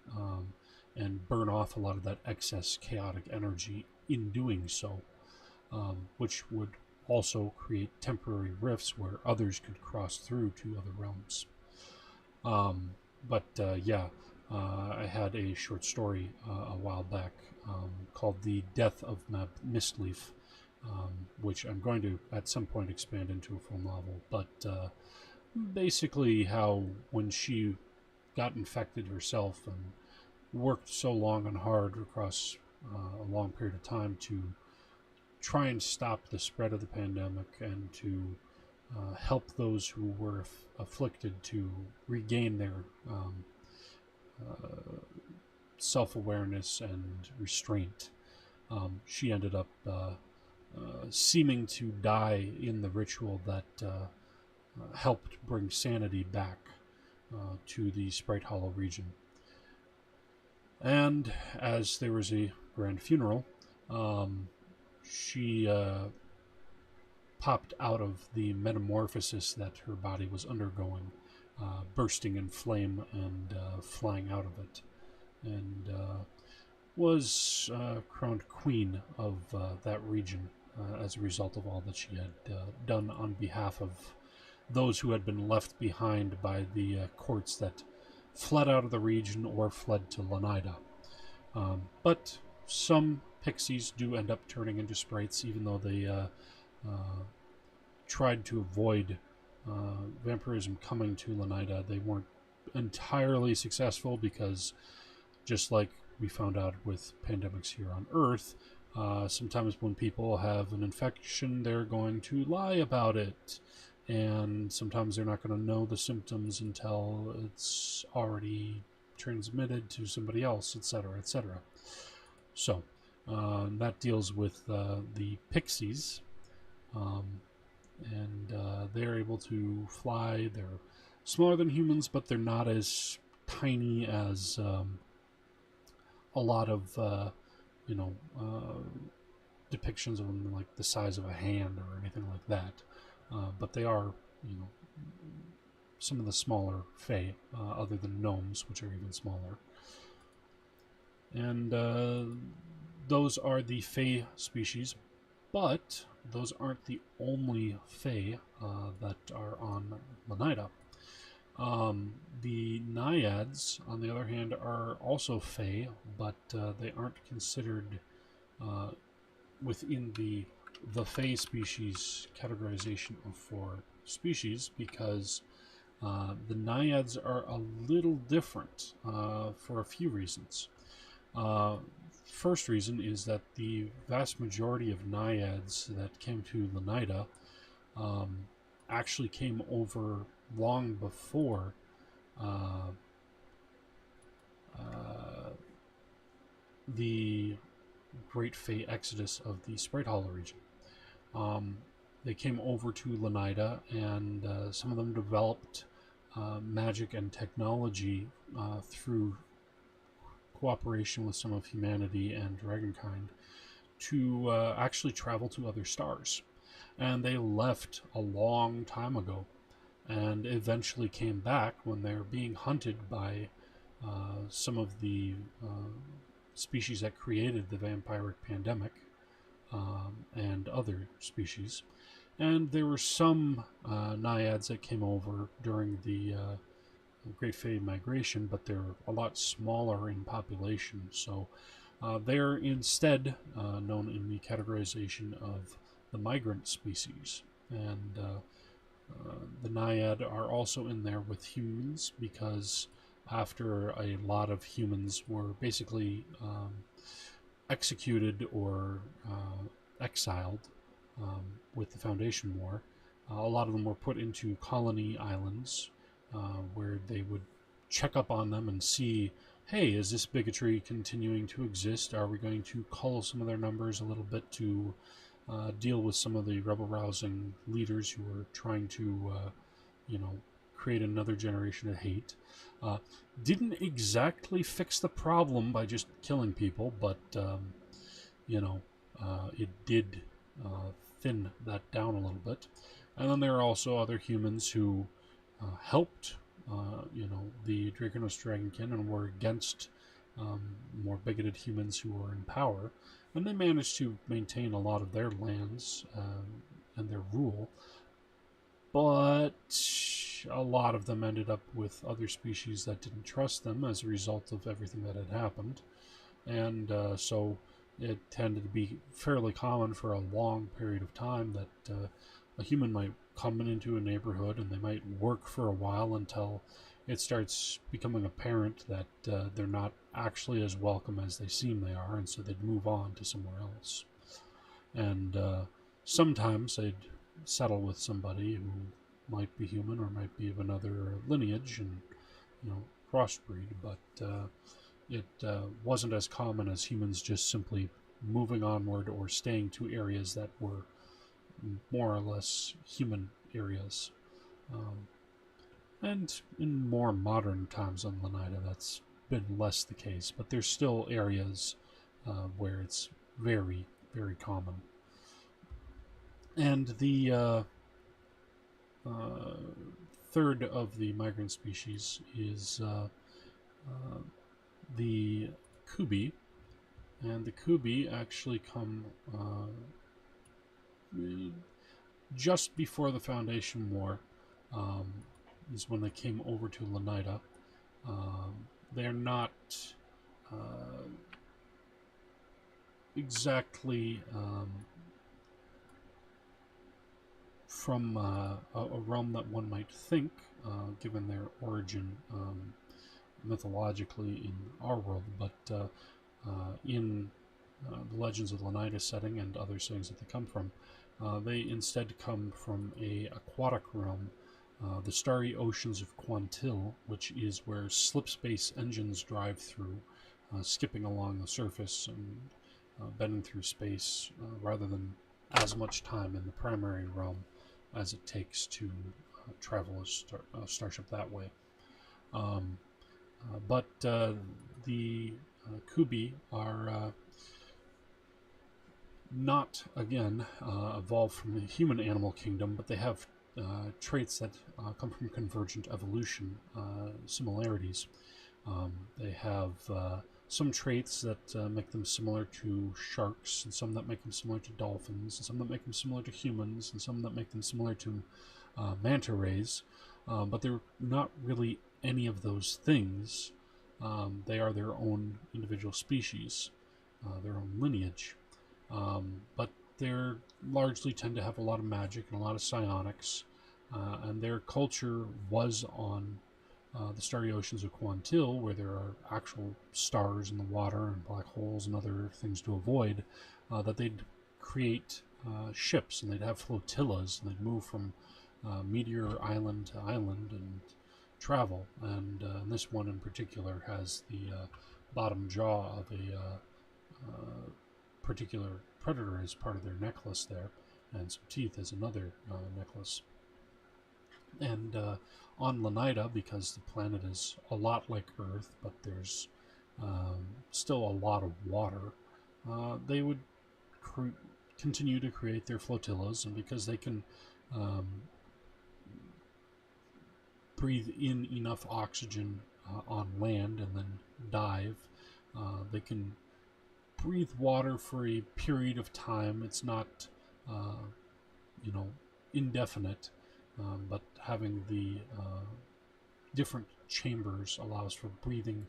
and burn off a lot of that excess chaotic energy in doing so, which would also create temporary rifts where others could cross through to other realms. I had a short story a while back called The Death of Mab Mistleaf, which I'm going to at some point expand into a full novel, but basically how when she got infected herself and worked so long and hard across a long period of time to try and stop the spread of the pandemic and to help those who were afflicted to regain their self-awareness and restraint. she ended up seeming to die in the ritual that helped bring sanity back to the Sprite Hollow region. And as there was a grand funeral, she popped out of the metamorphosis that her body was undergoing, bursting in flame and flying out of it, and was crowned queen of that region as a result of all that she had done on behalf of those who had been left behind by the courts that fled out of the region or fled to Lenida. But some pixies do end up turning into sprites, even though they tried to avoid vampirism coming to Lenida. They weren't entirely successful because, just like we found out with pandemics here on Earth, sometimes when people have an infection, they're going to lie about it. And sometimes they're not going to know the symptoms until it's already transmitted to somebody else, etc., etc. So, that deals with the pixies. And they're able to fly. They're smaller than humans, but they're not as tiny as a lot of depictions of them, like the size of a hand or anything like that. But they are, some of the smaller fae, other than gnomes, which are even smaller. And those are the fae species, but those aren't the only fae that are on Lenida. The naiads, on the other hand, are also fae, but they aren't considered within the fae species categorization of 4 species, because the naiads are a little different for a few reasons. First reason is that the vast majority of naiads that came to Lenida actually came over long before the Great Fae Exodus of the Sprite Hollow region. They came over to Lenida, and some of them developed magic and technology through cooperation with some of humanity and dragonkind to actually travel to other stars. And they left a long time ago and eventually came back when they were being hunted by some of the species that created the vampiric pandemic and other species. And there were some naiads that came over during the Great Fae migration, but they're a lot smaller in population. So they're instead known in the categorization of the migrant species. And the naiad are also in there with humans, because after a lot of humans were basically executed or exiled with the Foundation War, a lot of them were put into colony islands where they would check up on them and see, hey, is this bigotry continuing to exist? Are we going to cull some of their numbers a little bit to deal with some of the rebel-rousing leaders who were trying to, create another generation of hate? Didn't exactly fix the problem by just killing people, but, it did thin that down a little bit. And then there are also other humans who helped, the Draconos Dragonkin and were against more bigoted humans who were in power. And they managed to maintain a lot of their lands and their rule. But a lot of them ended up with other species that didn't trust them as a result of everything that had happened. And so it tended to be fairly common for a long period of time that a human might come into a neighborhood and they might work for a while until it starts becoming apparent that they're not actually as welcome as they seem they are, and so they'd move on to somewhere else. And sometimes they'd settle with somebody who might be human or might be of another lineage and, crossbreed, but it wasn't as common as humans just simply moving onward or staying to areas that were more or less human areas. And in more modern times on Lenida, that's been less the case, but there's still areas where it's very, very common. And the third of the migrant species is the Kubi, and the Kubi actually come just before the Foundation War, is when they came over to Lenida. They're not exactly from a realm that one might think, given their origin mythologically in our world, but in the Legends of Lenida setting and other settings that they come from, they instead come from a aquatic realm, the starry oceans of Quantil, which is where slip-space engines drive through, skipping along the surface and bending through space, rather than as much time in the primary realm as it takes to travel a starship that way. But the Kubi are not, again, evolved from the human animal kingdom, but they have traits that come from convergent evolution similarities. They have some traits that make them similar to sharks, and some that make them similar to dolphins, and some that make them similar to humans, and some that make them similar to manta rays, but they're not really any of those things. They are their own individual species, their own lineage. But they largely tend to have a lot of magic and a lot of psionics, and their culture was on the starry oceans of Quantil, where there are actual stars in the water and black holes and other things to avoid, that they'd create ships, and they'd have flotillas, and they'd move from meteor island to island and travel. And this one in particular has the bottom jaw of a particular predator as part of their necklace there, and some teeth as another necklace. And on Lenida, because the planet is a lot like Earth, but there's still a lot of water, they would continue to create their flotillas, and because they can breathe in enough oxygen on land and then dive, they can breathe water for a period of time. It's not, indefinite, but having the different chambers allows for breathing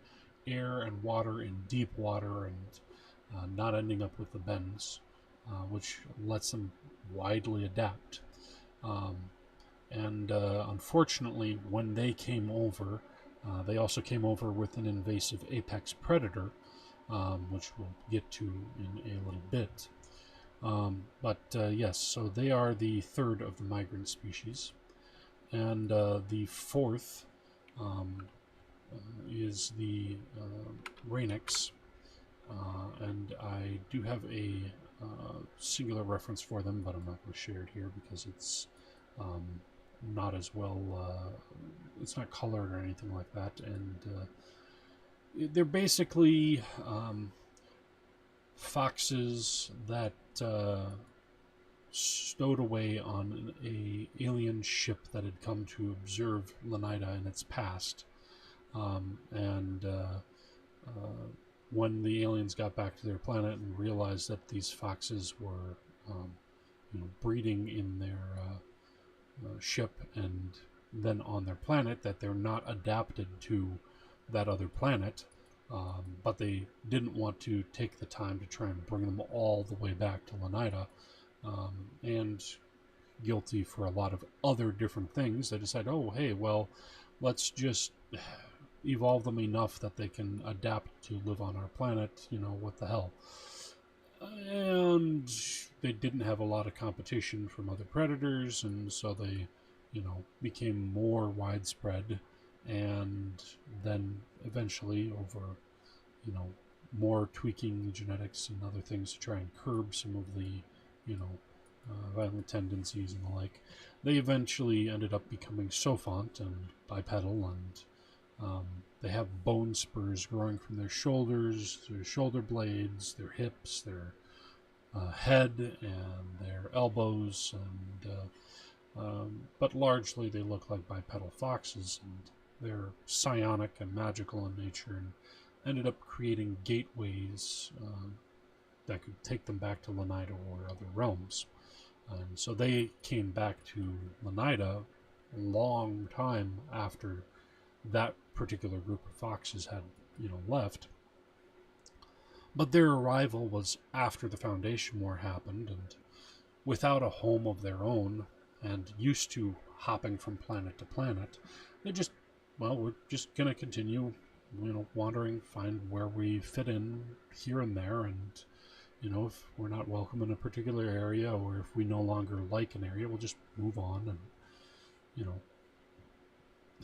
air and water in deep water and not ending up with the bends, which lets them widely adapt. And unfortunately, when they came over, they also came over with an invasive apex predator, which we'll get to in a little bit. But yes, so they are the third of the migrant species. And the fourth is the Rainix. And I do have a singular reference for them, but I'm not going to share it here because it's not as well, it's not colored or anything like that. And they're basically foxes that stowed away on a alien ship that had come to observe Lenida in its past. And when the aliens got back to their planet and realized that these foxes were breeding in their ship and then on their planet, that they're not adapted to that other planet, but they didn't want to take the time to try and bring them all the way back to Lenida, and guilty for a lot of other different things, they decided, oh, hey, well, let's just evolve them enough that they can adapt to live on our planet, what the hell. And they didn't have a lot of competition from other predators, and so they, became more widespread, and then eventually over, more tweaking genetics and other things to try and curb some of the, violent tendencies and the like. They eventually ended up becoming sophont and bipedal, and they have bone spurs growing from their shoulders, their shoulder blades, their hips, their head, and their elbows, and but largely they look like bipedal foxes, and they're psionic and magical in nature, and ended up creating gateways that could take them back to Lenida or other realms. And so they came back to Lenida a long time after that particular group of foxes had, left. But their arrival was after the Foundation War happened, and without a home of their own, and used to hopping from planet to planet, they just, we're just going to continue, wandering, find where we fit in here and there, and, if we're not welcome in a particular area, or if we no longer like an area, we'll just move on, and,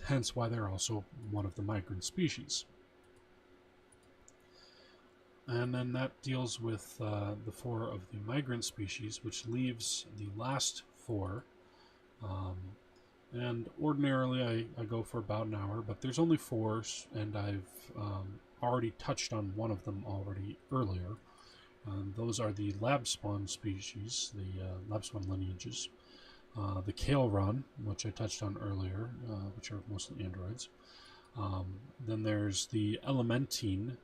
hence why they're also one of the migrant species. And then that deals with the 4 of the migrant species, which leaves the last 4. And ordinarily I go for about an hour, but there's only 4, and I've already touched on one of them already earlier. Those are the lab spawn species, the lab spawn lineages. The Kaleron, which I touched on earlier, which are mostly androids. Then there's the Elementine,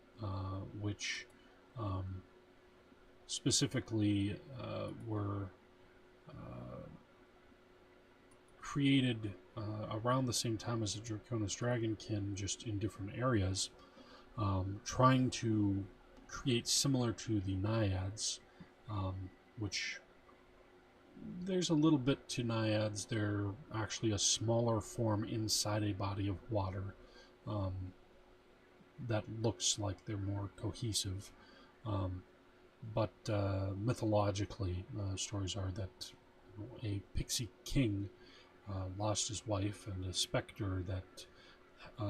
which specifically were created around the same time as the Draconis Dragonkin, just in different areas, trying to create similar to the Naiads, which there's a little bit to Naiads. They're actually a smaller form inside a body of water that looks like they're more cohesive. But mythologically, stories are that a pixie king lost his wife, and a specter that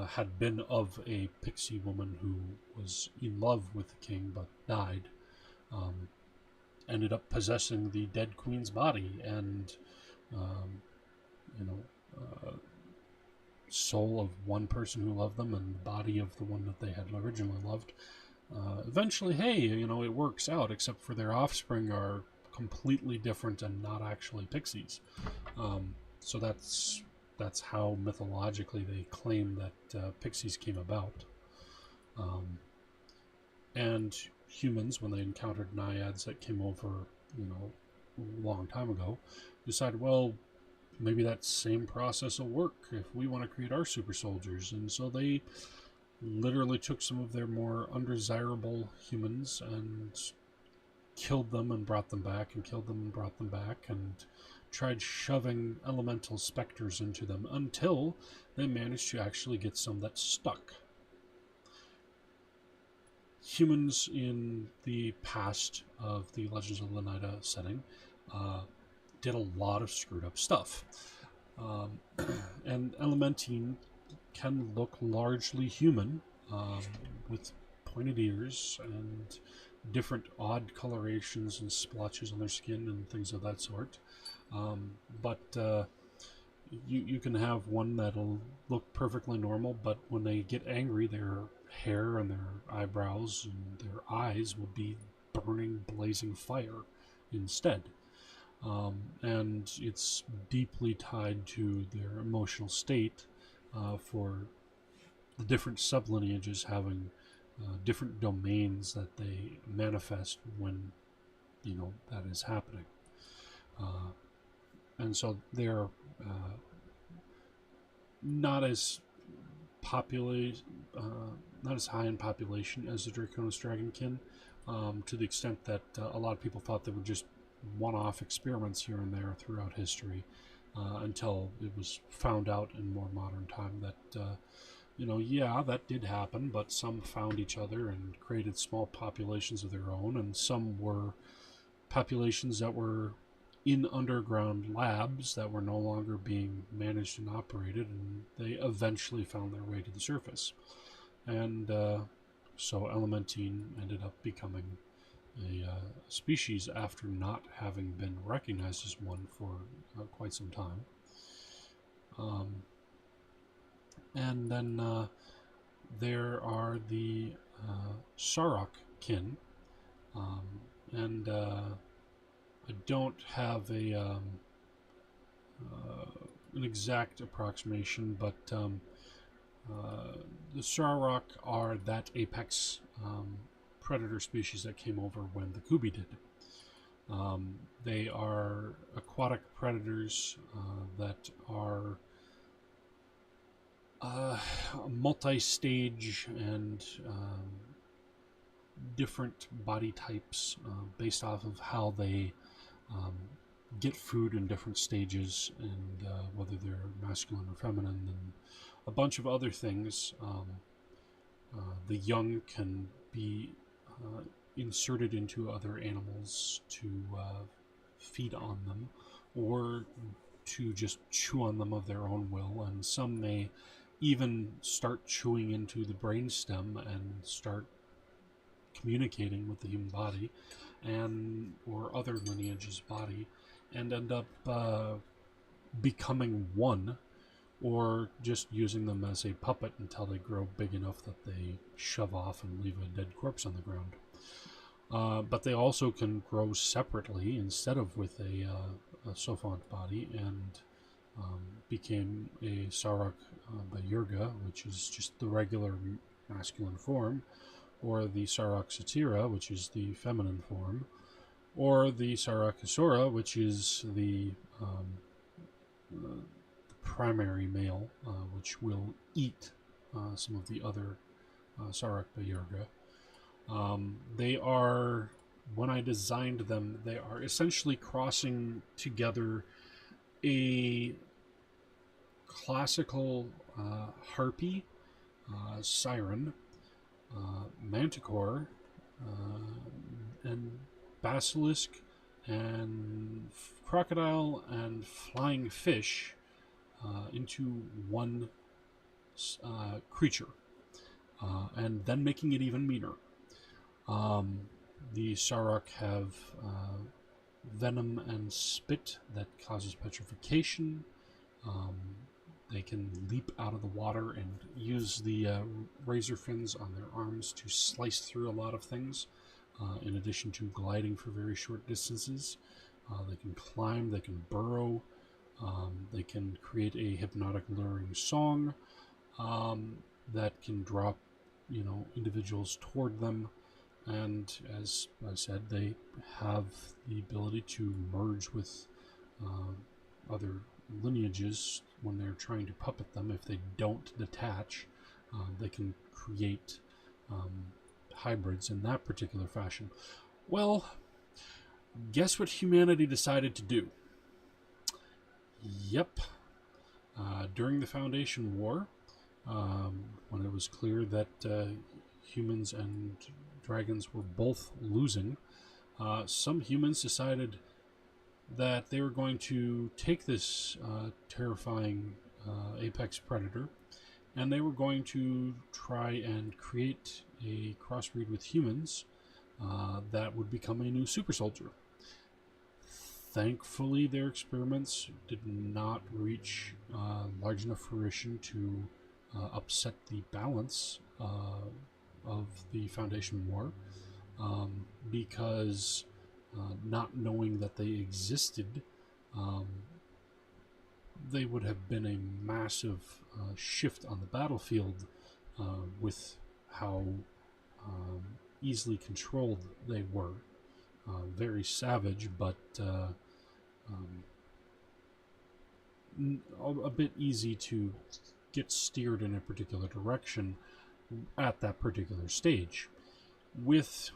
had been of a pixie woman who was in love with the king but died, ended up possessing the dead queen's body, and soul of one person who loved them and the body of the one that they had originally loved. Eventually, hey, it works out, except for their offspring are completely different and not actually pixies. So that's how mythologically they claim that pixies came about. And humans, when they encountered naiads that came over, a long time ago, decided, well, maybe that same process will work if we want to create our super soldiers. And so they literally took some of their more undesirable humans and killed them and brought them back, and killed them and brought them back, and tried shoving elemental specters into them until they managed to actually get some that stuck. Humans in the past of the Legends of Lenida setting did a lot of screwed up stuff. And Elementine can look largely human, with pointed ears and different odd colorations and splotches on their skin and things of that sort. But you can have one that'll look perfectly normal, but when they get angry, their hair and their eyebrows and their eyes will be burning, blazing fire instead. And it's deeply tied to their emotional state, for the different sublineages having different domains that they manifest when that is happening. And so they're not as not as high in population as the Draconis Dragonkin, to the extent that a lot of people thought they were just one-off experiments here and there throughout history, until it was found out in more modern time that yeah, that did happen, but some found each other and created small populations of their own, and some were populations that were in underground labs that were no longer being managed and operated, and they eventually found their way to the surface. And So Elementine ended up becoming a species after not having been recognized as one for quite some time. And then there are the Sarok kin, and I don't have an exact approximation, but the Sarok are that apex predator species that came over when the Kubi did. They are aquatic predators that are multi-stage and different body types based off of how they get food in different stages, and whether they're masculine or feminine, and a bunch of other things. The young can be inserted into other animals to feed on them, or to just chew on them of their own will, and some may even start chewing into the brainstem and start communicating with the human body and or other lineages body, and end up becoming one, or just using them as a puppet until they grow big enough that they shove off and leave a dead corpse on the ground. But they also can grow separately instead of with a sophont body, and became a Sarok Bayurga, which is just the regular masculine form, or the Sarok Satira, which is the feminine form, or the Sarok Asura, which is the primary male, which will eat some of the other Sarok Bayurga. They are, when I designed them, they are essentially crossing together a classical harpy, siren, manticore, and basilisk, and crocodile, and flying fish into one creature, and then making it even meaner. The Sarok have venom and spit that causes petrification. They can leap out of the water and use the razor fins on their arms to slice through a lot of things, in addition to gliding for very short distances. They can climb, they can burrow, they can create a hypnotic luring song that can drop, individuals toward them. And as I said, they have the ability to merge with other lineages when they're trying to puppet them. If they don't detach, they can create hybrids in that particular fashion. Well, guess what humanity decided to do? Yep. During the Foundation War, when it was clear that humans and dragons were both losing, some humans decided that they were going to take this terrifying apex predator, and they were going to try and create a crossbreed with humans that would become a new super soldier. Thankfully, their experiments did not reach large enough fruition to upset the balance of the Foundation War, because not knowing that they existed, they would have been a massive shift on the battlefield with how easily controlled they were. Very savage, but a bit easy to get steered in a particular direction at that particular stage. With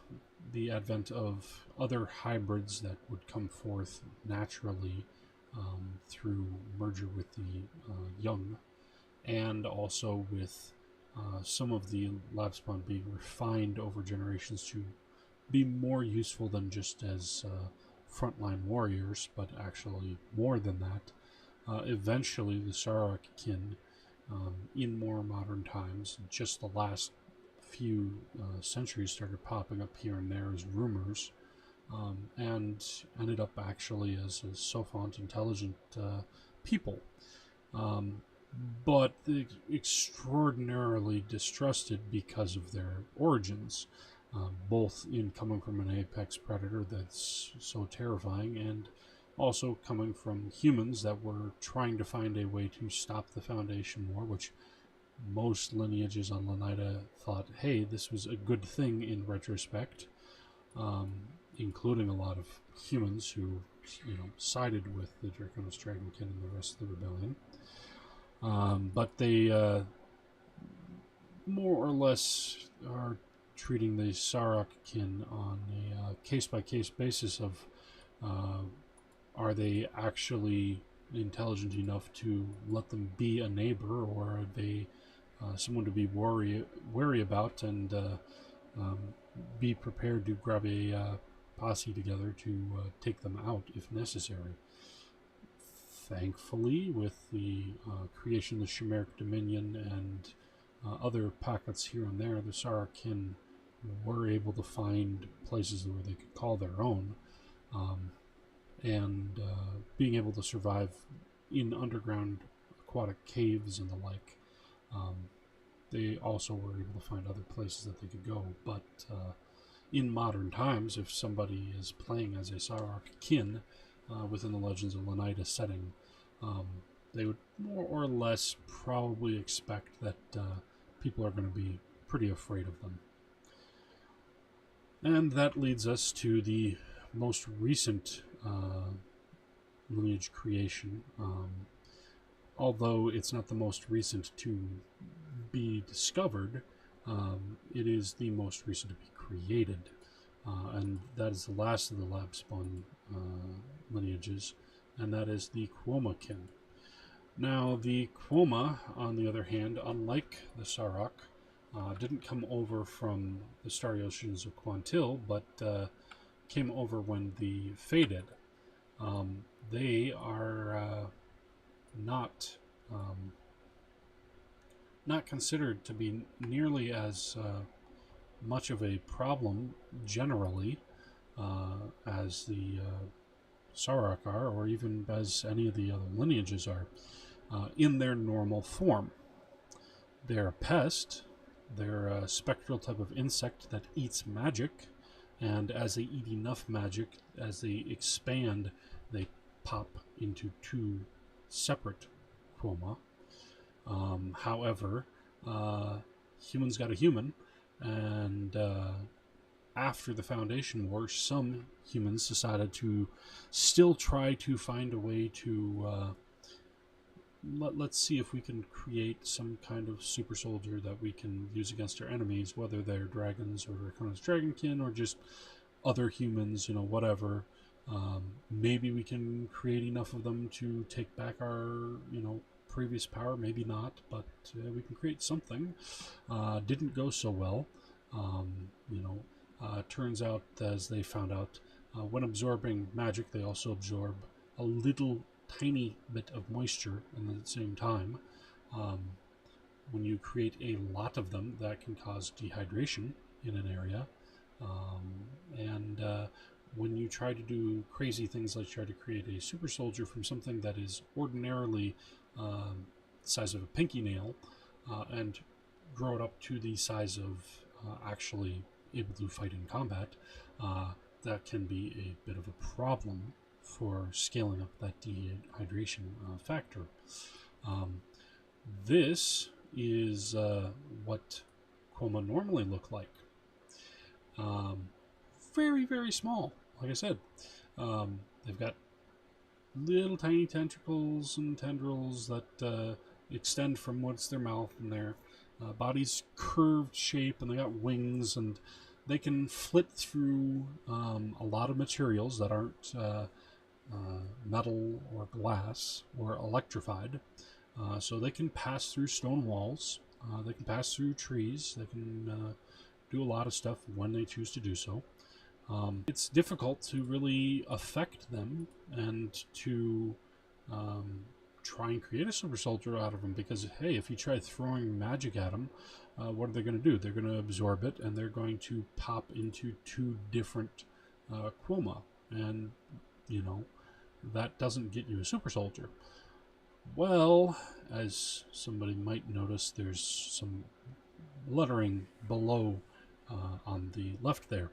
the advent of other hybrids that would come forth naturally through merger with the young, and also with some of the lab spawn being refined over generations to be more useful than just as frontline warriors, but actually more than that. Eventually, the Sarok kin, in more modern times, just the last few centuries started popping up here and there as rumors, and ended up actually as a sophont intelligent people. But extraordinarily distrusted because of their origins, both in coming from an apex predator that's so terrifying, and also coming from humans that were trying to find a way to stop the Foundation War, which most lineages on Lenida thought, hey, this was a good thing in retrospect, including a lot of humans who, sided with the Draconis Dragonkin and the rest of the rebellion. But they more or less are treating the Sarokkin on a case-by-case basis of are they actually intelligent enough to let them be a neighbor, or are they someone to be wary about, and be prepared to grab a posse together to take them out if necessary. Thankfully, with the creation of the Chimeric Dominion and other pockets here and there, the Sarokkin were able to find places where they could call their own, and being able to survive in underground aquatic caves and the like. They also were able to find other places that they could go, but in modern times, if somebody is playing as a Sarokkin within the Legends of Lenida setting, they would more or less probably expect that people are going to be pretty afraid of them. And that leads us to the most recent lineage creation. Although it's not the most recent to be discovered, it is the most recent to be created. And that is the last of the lab-spawn lineages, and that is the Quomakin. Now, the Quoma, on the other hand, unlike the Sarok, didn't come over from the starry oceans of Quantil, but came over when the faded. They are not considered to be nearly as much of a problem generally as the Sarok are, or even as any of the other lineages are, in their normal form. They're a pest. They're a spectral type of insect that eats magic, and as they eat enough magic, as they expand, they pop into two separate Quoma. However, humans got a human, and after the Foundation War, some humans decided to still try to find a way to let's see if we can create some kind of super soldier that we can use against our enemies, whether they're dragons or Draconis Dragonkin or just other humans, whatever. Maybe we can create enough of them to take back our, previous power. Maybe not, but we can create something. Didn't go so well. Turns out, as they found out, when absorbing magic, they also absorb a little tiny bit of moisture at the same time. When you create a lot of them, that can cause dehydration in an area. And when you try to do crazy things like try to create a super soldier from something that is ordinarily the size of a pinky nail, and grow it up to the size of actually able to fight in combat, that can be a bit of a problem for scaling up that dehydration factor. This is what Quoma normally look like. Very, very small. Like I said, they've got little tiny tentacles and tendrils that extend from what's their mouth, and their body's curved shape, and they got wings, and they can flit through a lot of materials that aren't metal or glass or electrified. So they can pass through stone walls, they can pass through trees, they can do a lot of stuff when they choose to do so. It's difficult to really affect them and to try and create a super soldier out of them, because hey, if you try throwing magic at them, what are they going to do? They're going to absorb it, and they're going to pop into 2 different chroma, and you know, that doesn't get you a super soldier. Well, as somebody might notice, there's some lettering below on the left there.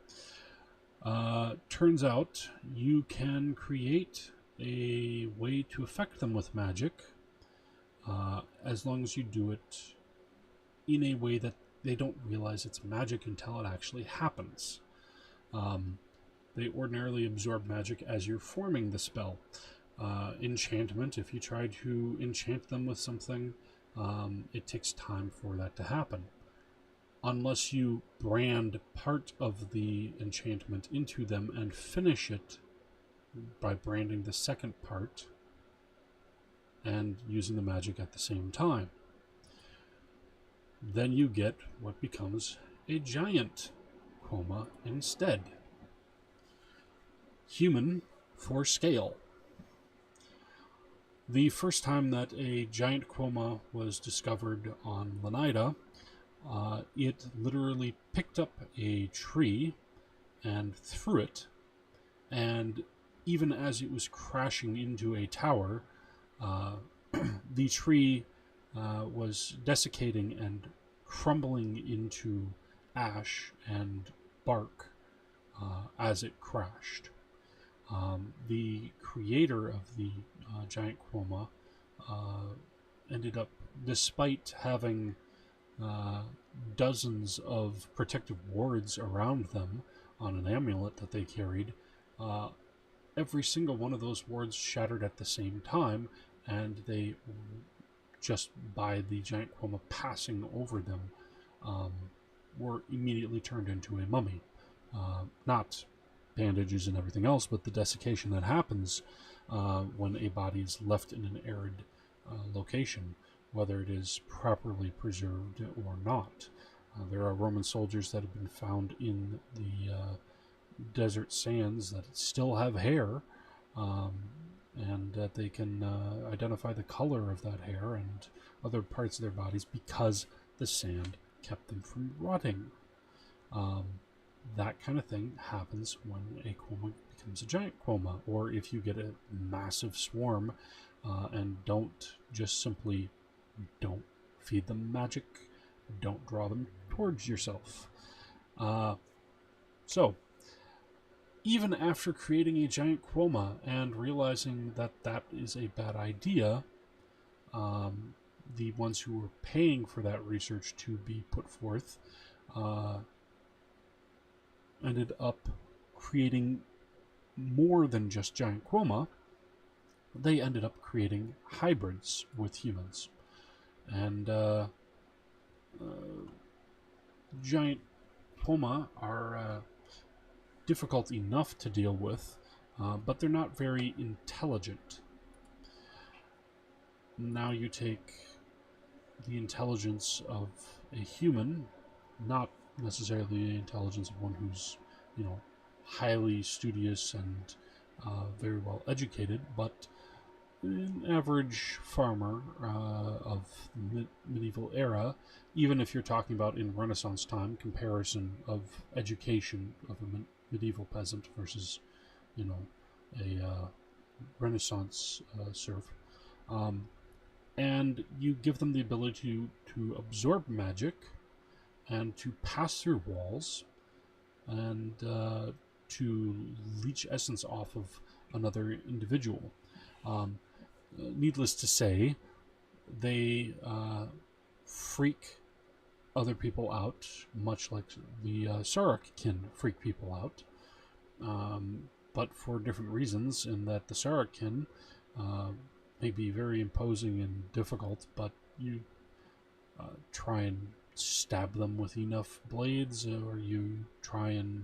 Turns out you can create a way to affect them with magic, as long as you do it in a way that they don't realize it's magic until it actually happens. They ordinarily absorb magic as you're forming the spell. Enchantment, if you try to enchant them with something, it takes time for that to happen. Unless you brand part of the enchantment into them and finish it by branding the second part and using the magic at the same time. Then you get what becomes a giant chroma instead. Human for scale. The first time that a giant chroma was discovered on Lenida, it literally picked up a tree and threw it, and even as it was crashing into a tower, the tree was desiccating and crumbling into ash and bark as it crashed. The creator of the giant chroma ended up, despite having dozens of protective wards around them on an amulet that they carried, every single one of those wards shattered at the same time, and they, just by the giant chroma passing over them, were immediately turned into a mummy. Not bandages and everything else, but the desiccation that happens when a body is left in an arid location, whether it is properly preserved or not. There are Roman soldiers that have been found in the desert sands that still have hair, and that they can identify the color of that hair and other parts of their bodies because the sand kept them from rotting. That kind of thing happens when a chroma becomes a giant chroma, or if you get a massive swarm and don't feed them magic, don't draw them towards yourself. So, even after creating a giant chroma and realizing that that is a bad idea, the ones who were paying for that research to be put forth ended up creating more than just giant chroma. They ended up creating hybrids with humans. And giant chroma are difficult enough to deal with, but they're not very intelligent. Now you take the intelligence of a human, not necessarily the intelligence of one who's, highly studious and very well educated, but an average farmer of the medieval era, even if you're talking about in Renaissance time, comparison of education of a medieval peasant versus, a Renaissance serf. And you give them the ability to absorb magic and to pass through walls and to leech essence off of another individual. Needless to say, they freak other people out, much like the Sarek kin freak people out, but for different reasons, in that the Sarek kin may be very imposing and difficult, but you try and stab them with enough blades, or you try and,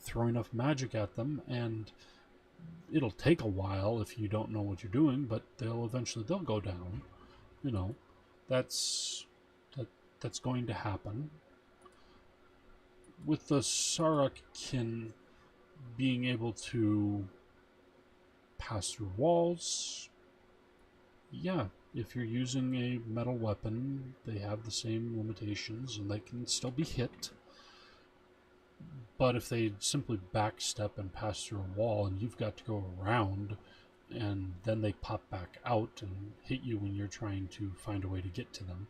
throw enough magic at them, and it'll take a while if you don't know what you're doing, but they'll go down. That's going to happen. With the Sarek kin being able to pass through walls, yeah, if you're using a metal weapon, they have the same limitations and they can still be hit. But if they simply backstep and pass through a wall and you've got to go around and then they pop back out and hit you when you're trying to find a way to get to them,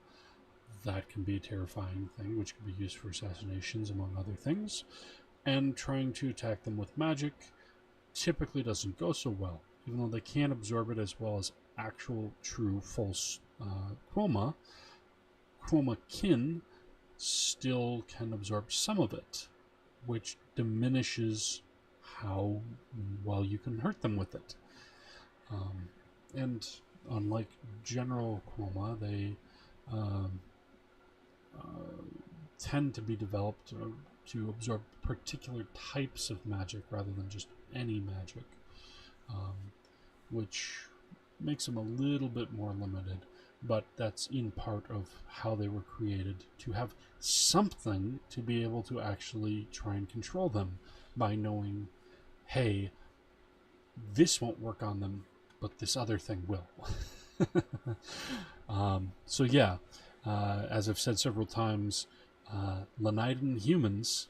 that can be a terrifying thing, which can be used for assassinations, among other things. And trying to attack them with magic typically doesn't go so well, even though they can absorb it as well as actual, true, false chroma. Chroma kin still can absorb some of it, which diminishes how well you can hurt them with it. And unlike general chroma, they tend to be developed to absorb particular types of magic rather than just any magic, which makes them a little bit more limited. But that's in part of how they were created, to have something to be able to actually try and control them by knowing, hey, this won't work on them, but this other thing will. So yeah, as I've said several times, Lenidan humans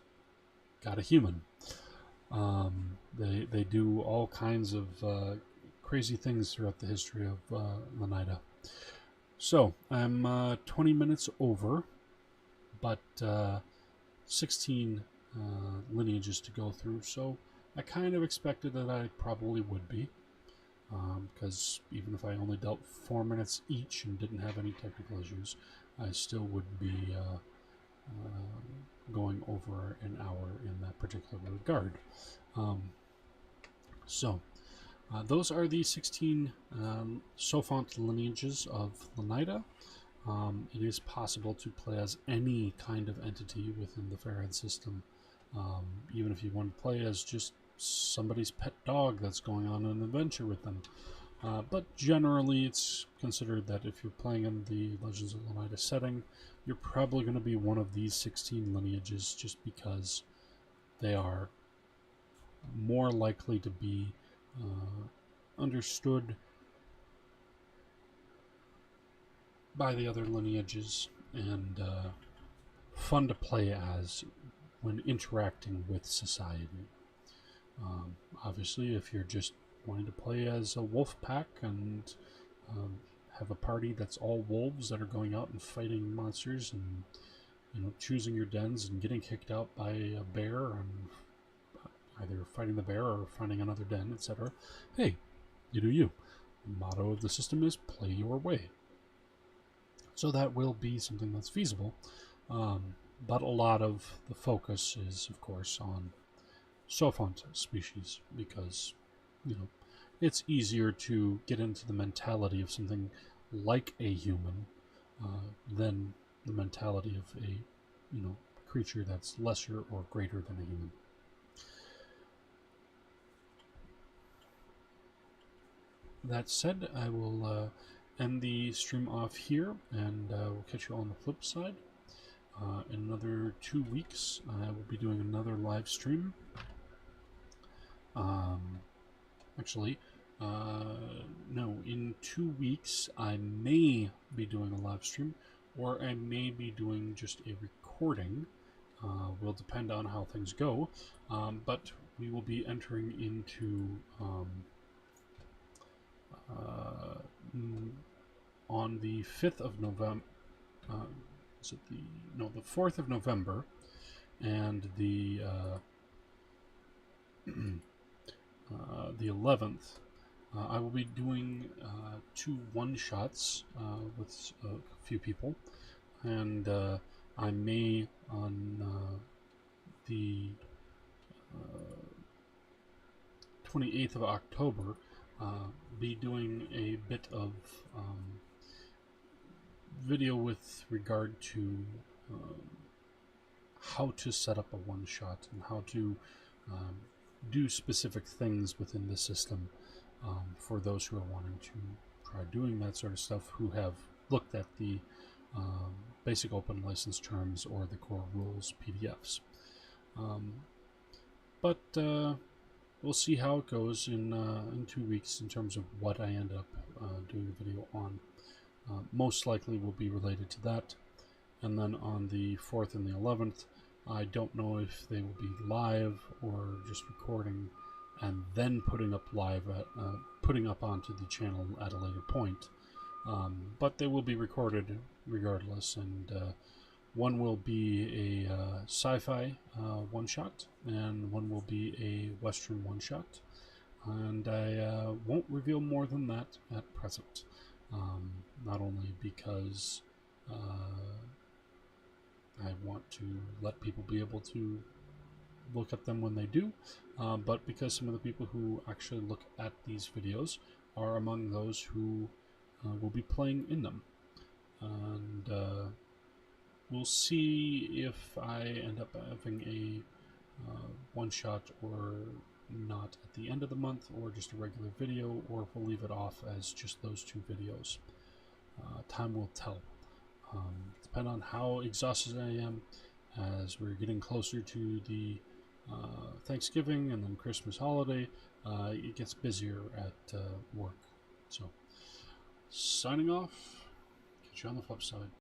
got a human. They do all kinds of crazy things throughout the history of Lenida. So I'm 20 minutes over, but 16 lineages to go through, so I kind of expected that I probably would be, because even if I only dealt 4 minutes each and didn't have any technical issues, I still would be going over an hour in that particular regard. Those are the 16 sophont lineages of Lenida. It is possible to play as any kind of entity within the FARAD system, even if you want to play as just somebody's pet dog that's going on an adventure with them. But generally it's considered that if you're playing in the Legends of Lenida setting, you're probably going to be one of these 16 lineages, just because they are more likely to be understood by the other lineages and fun to play as when interacting with society. Obviously, if you're just wanting to play as a wolf pack and have a party that's all wolves that are going out and fighting monsters and choosing your dens and getting kicked out by a bear and either fighting the bear or finding another den, etc. Hey, you do you. The motto of the system is play your way. So that will be something that's feasible, but a lot of the focus is, of course, on sophont species, because it's easier to get into the mentality of something like a human than the mentality of a creature that's lesser or greater than a human. That said, I will end the stream off here, and we'll catch you on the flip side. In another 2 weeks, I will be doing another live stream. Actually, no, in 2 weeks, I may be doing a live stream, or I may be doing just a recording. Will depend on how things go, but we will be entering into on the 5th of November, the 4th of November, and the 11th, I will be doing 2 one-shots with a few people, and I may on the 28th of October be doing a bit of video with regard to how to set up a one-shot and how to do specific things within the system for those who are wanting to try doing that sort of stuff, who have looked at the basic open license terms or the core rules PDFs. But we'll see how it goes in 2 weeks in terms of what I end up doing a video on. Most likely will be related to that. And then on the 4th and the 11th, I don't know if they will be live or just recording and then putting up live at, putting up onto the channel at a later point. But they will be recorded regardless, and one will be a sci-fi one-shot, and one will be a Western one-shot. And I won't reveal more than that at present. Not only because I want to let people be able to look at them when they do, but because some of the people who actually look at these videos are among those who will be playing in them. And we'll see if I end up having a one-shot or not at the end of the month, or just a regular video, or if we'll leave it off as just those 2 videos. Time will tell. Depend on how exhausted I am as we're getting closer to the Thanksgiving and then Christmas holiday. It gets busier at work. So, signing off. Catch you on the flip side.